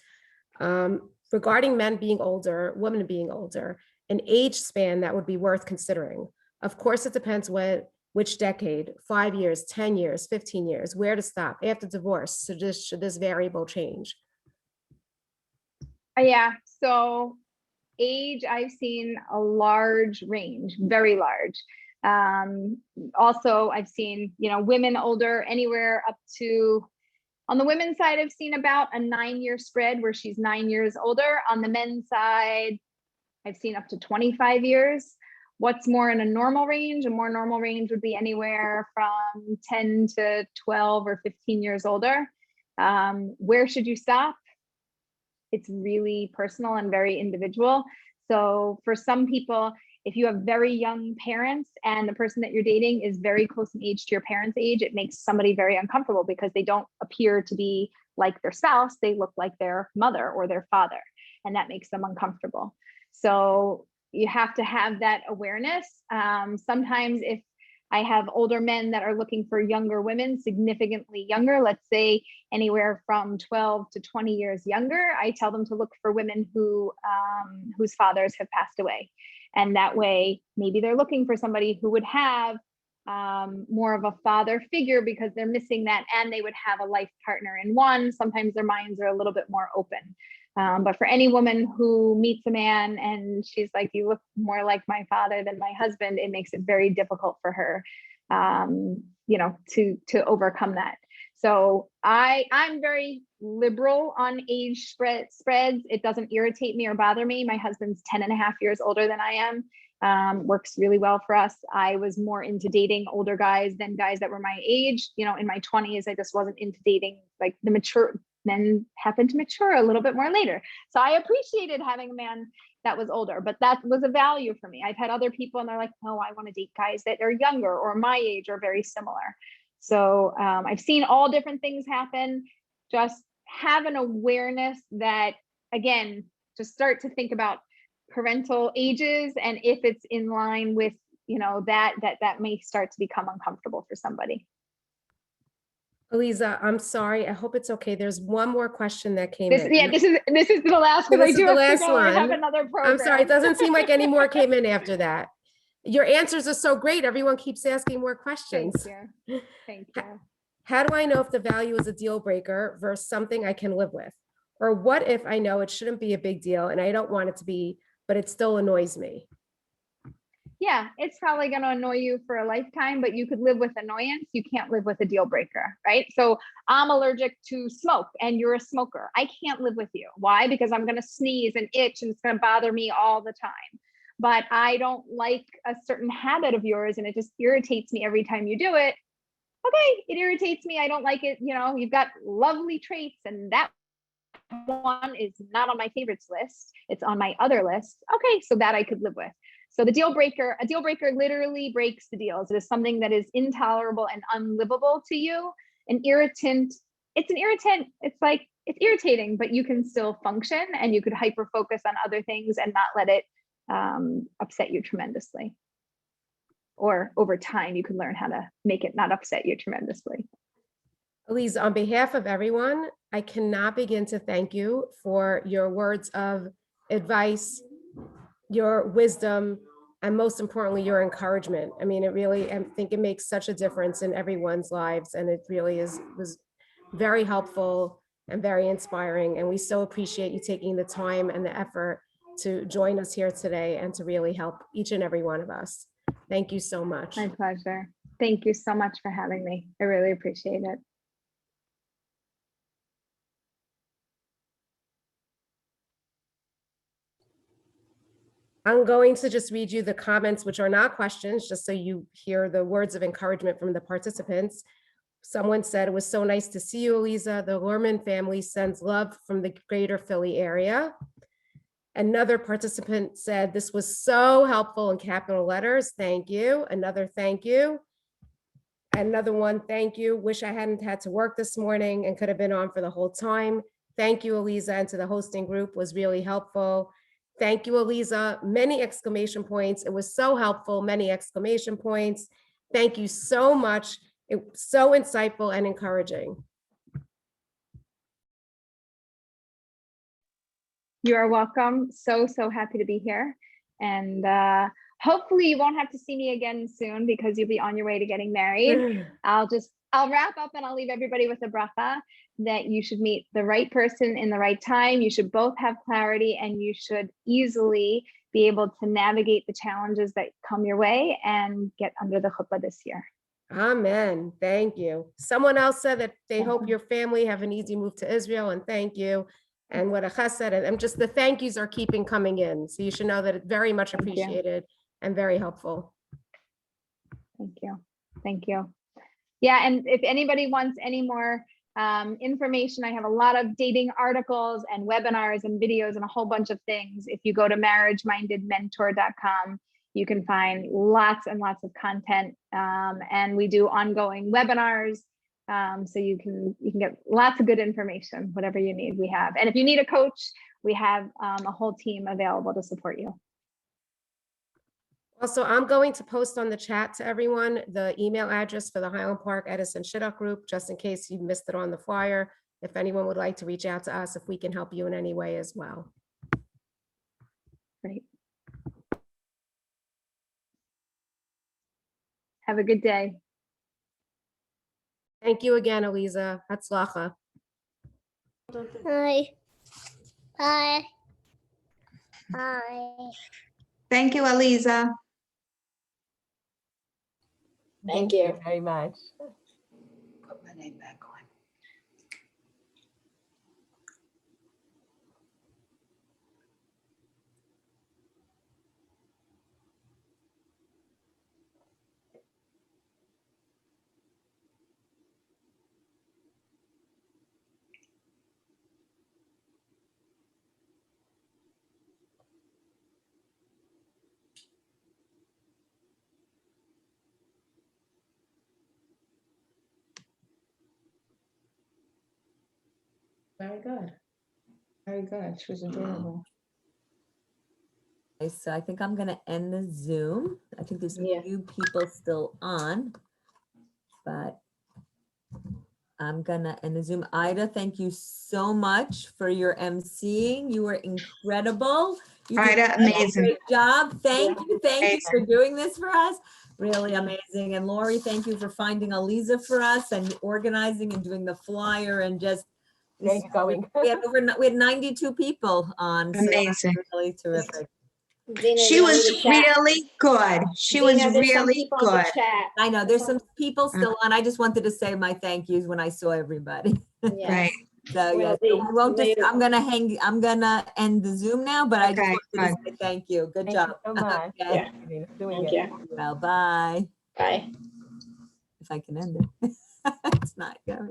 Regarding men being older, women being older, an age span that would be worth considering. Of course, it depends which decade, 5 years, 10 years, 15 years, where to stop after divorce. So should this variable change? Yeah, so age, I've seen a large range, very large. Also, I've seen, women older anywhere up to, on the women's side, I've seen about a 9-year spread where she's 9 years older. On the men's side, I've seen up to 25 years. What's more in a normal range? A more normal range would be anywhere from 10 to 12 or 15 years older. Where should you stop? It's really personal and very individual. So for some people, if you have very young parents and the person that you're dating is very close in age to your parents' age, it makes somebody very uncomfortable because they don't appear to be like their spouse. They look like their mother or their father, and that makes them uncomfortable. So you have to have that awareness. Sometimes if I have older men that are looking for younger women, significantly younger, let's say anywhere from 12 to 20 years younger, I tell them to look for women whose fathers have passed away. And that way, maybe they're looking for somebody who would have more of a father figure because they're missing that, and they would have a life partner in one. Sometimes their minds are a little bit more open. But for any woman who meets a man and she's like, you look more like my father than my husband, it makes it very difficult for her, to overcome that. So I'm very liberal on age spreads. It doesn't irritate me or bother me. My husband's 10.5 years older than I am. Works really well for us. I was more into dating older guys than guys that were my age. In my 20s, I just wasn't into dating like the mature men. Happened to mature a little bit more later. So I appreciated having a man that was older, but that was a value for me. I've had other people and they're like, no, I want to date guys that are younger or my age or very similar. So I've seen all different things happen. Just have an awareness that, again, just start to think about parental ages, and if it's in line with that may start to become uncomfortable for somebody. Aleeza, I'm sorry. I hope it's okay. There's one more question that came in. Yeah, this is the last one. This is the last one. I have another program. I'm sorry. It doesn't seem like any more came in after that. Your answers are so great. Everyone keeps asking more questions. Thank you. Thank you. How do I know if the value is a deal breaker versus something I can live with? Or what if I know it shouldn't be a big deal and I don't want it to be, but it still annoys me? Yeah, it's probably going to annoy you for a lifetime, but you could live with annoyance. You can't live with a deal breaker, right? So I'm allergic to smoke and you're a smoker. I can't live with you. Why? Because I'm going to sneeze and itch and it's going to bother me all the time. But I don't like a certain habit of yours and it just irritates me every time you do it. Okay, it irritates me. I don't like it. You've got lovely traits and that one is not on my favorites list. It's on my other list. Okay, so that I could live with. So a deal breaker literally breaks the deals. It is something that is intolerable and unlivable to you. An irritant, it's an irritant. It's irritating, but you can still function and you could hyper focus on other things and not let it upset you tremendously. Or over time, you can learn how to make it not upset you tremendously. Aleeza, on behalf of everyone, I cannot begin to thank you for your words of advice, your wisdom, and most importantly, your encouragement. I mean, I think it makes such a difference in everyone's lives, and it really was very helpful and very inspiring. And we so appreciate you taking the time and the effort to join us here today and to really help each and every one of us. Thank you so much. My pleasure. Thank you so much for having me. I really appreciate it. I'm going to just read you the comments, which are not questions, just so you hear the words of encouragement from the participants. Someone said, it was so nice to see you, Aleeza. The Lorman family sends love from the greater Philly area. Another participant said, this was so helpful in capital letters. Thank you. Another thank you. Another one, thank you. Wish I hadn't had to work this morning and could have been on for the whole time. Thank you, Aleeza, and to the hosting group was really helpful. Thank you, Aleeza. Many exclamation points. It was so helpful. Many exclamation points. Thank you so much. It was so insightful and encouraging. You are welcome. So happy to be here. And hopefully you won't have to see me again soon because you'll be on your way to getting married. I'll wrap up and I'll leave everybody with a bracha that you should meet the right person in the right time. You should both have clarity and you should easily be able to navigate the challenges that come your way and get under the chuppah this year. Amen. Thank you. Someone else said that they hope your family have an easy move to Israel, and thank you. And what Achas said, and just the thank yous are keeping coming in. So you should know that it's very much appreciated and very helpful. Thank you. Thank you. Yeah, and if anybody wants any more information, I have a lot of dating articles and webinars and videos and a whole bunch of things. If you go to marriagemindedmentor.com, you can find lots and lots of content, and we do ongoing webinars. So you can get lots of good information, whatever you need, we have. And if you need a coach, we have a whole team available to support you. Also, I'm going to post on the chat to everyone the email address for the Highland Park Edison Shidduch group, just in case you missed it on the flyer. If anyone would like to reach out to us, if we can help you in any way as well. Great. Have a good day. Thank you again, Aleeza. Hatzlacha. Hi. Hi. Hi. Thank you, Aleeza. Thank you very much. Put my name back on. Very good. Very good. She was adorable. Okay, so I think I'm gonna end the Zoom. I think there's a few people still on, but I'm gonna end the Zoom. Ida, thank you so much for your emceeing. You were incredible. You did Ida, such a amazing. great job. Thank you Amazing. for doing this for us. Really amazing. And Lori, thank you for finding Aleeza for us and organizing and doing the flyer and just Going. we had 92 people on. So Amazing. really terrific. She was really good. She was really good. I know there's some people still on. I just wanted to say my thank yous when I saw everybody. Right. So yeah, so we won't just, I'm gonna end the Zoom now, but I just Okay, wanted to say thank you. Good job. So much. Okay. Doing it. Well, bye. Bye. If I can end it. It's not going.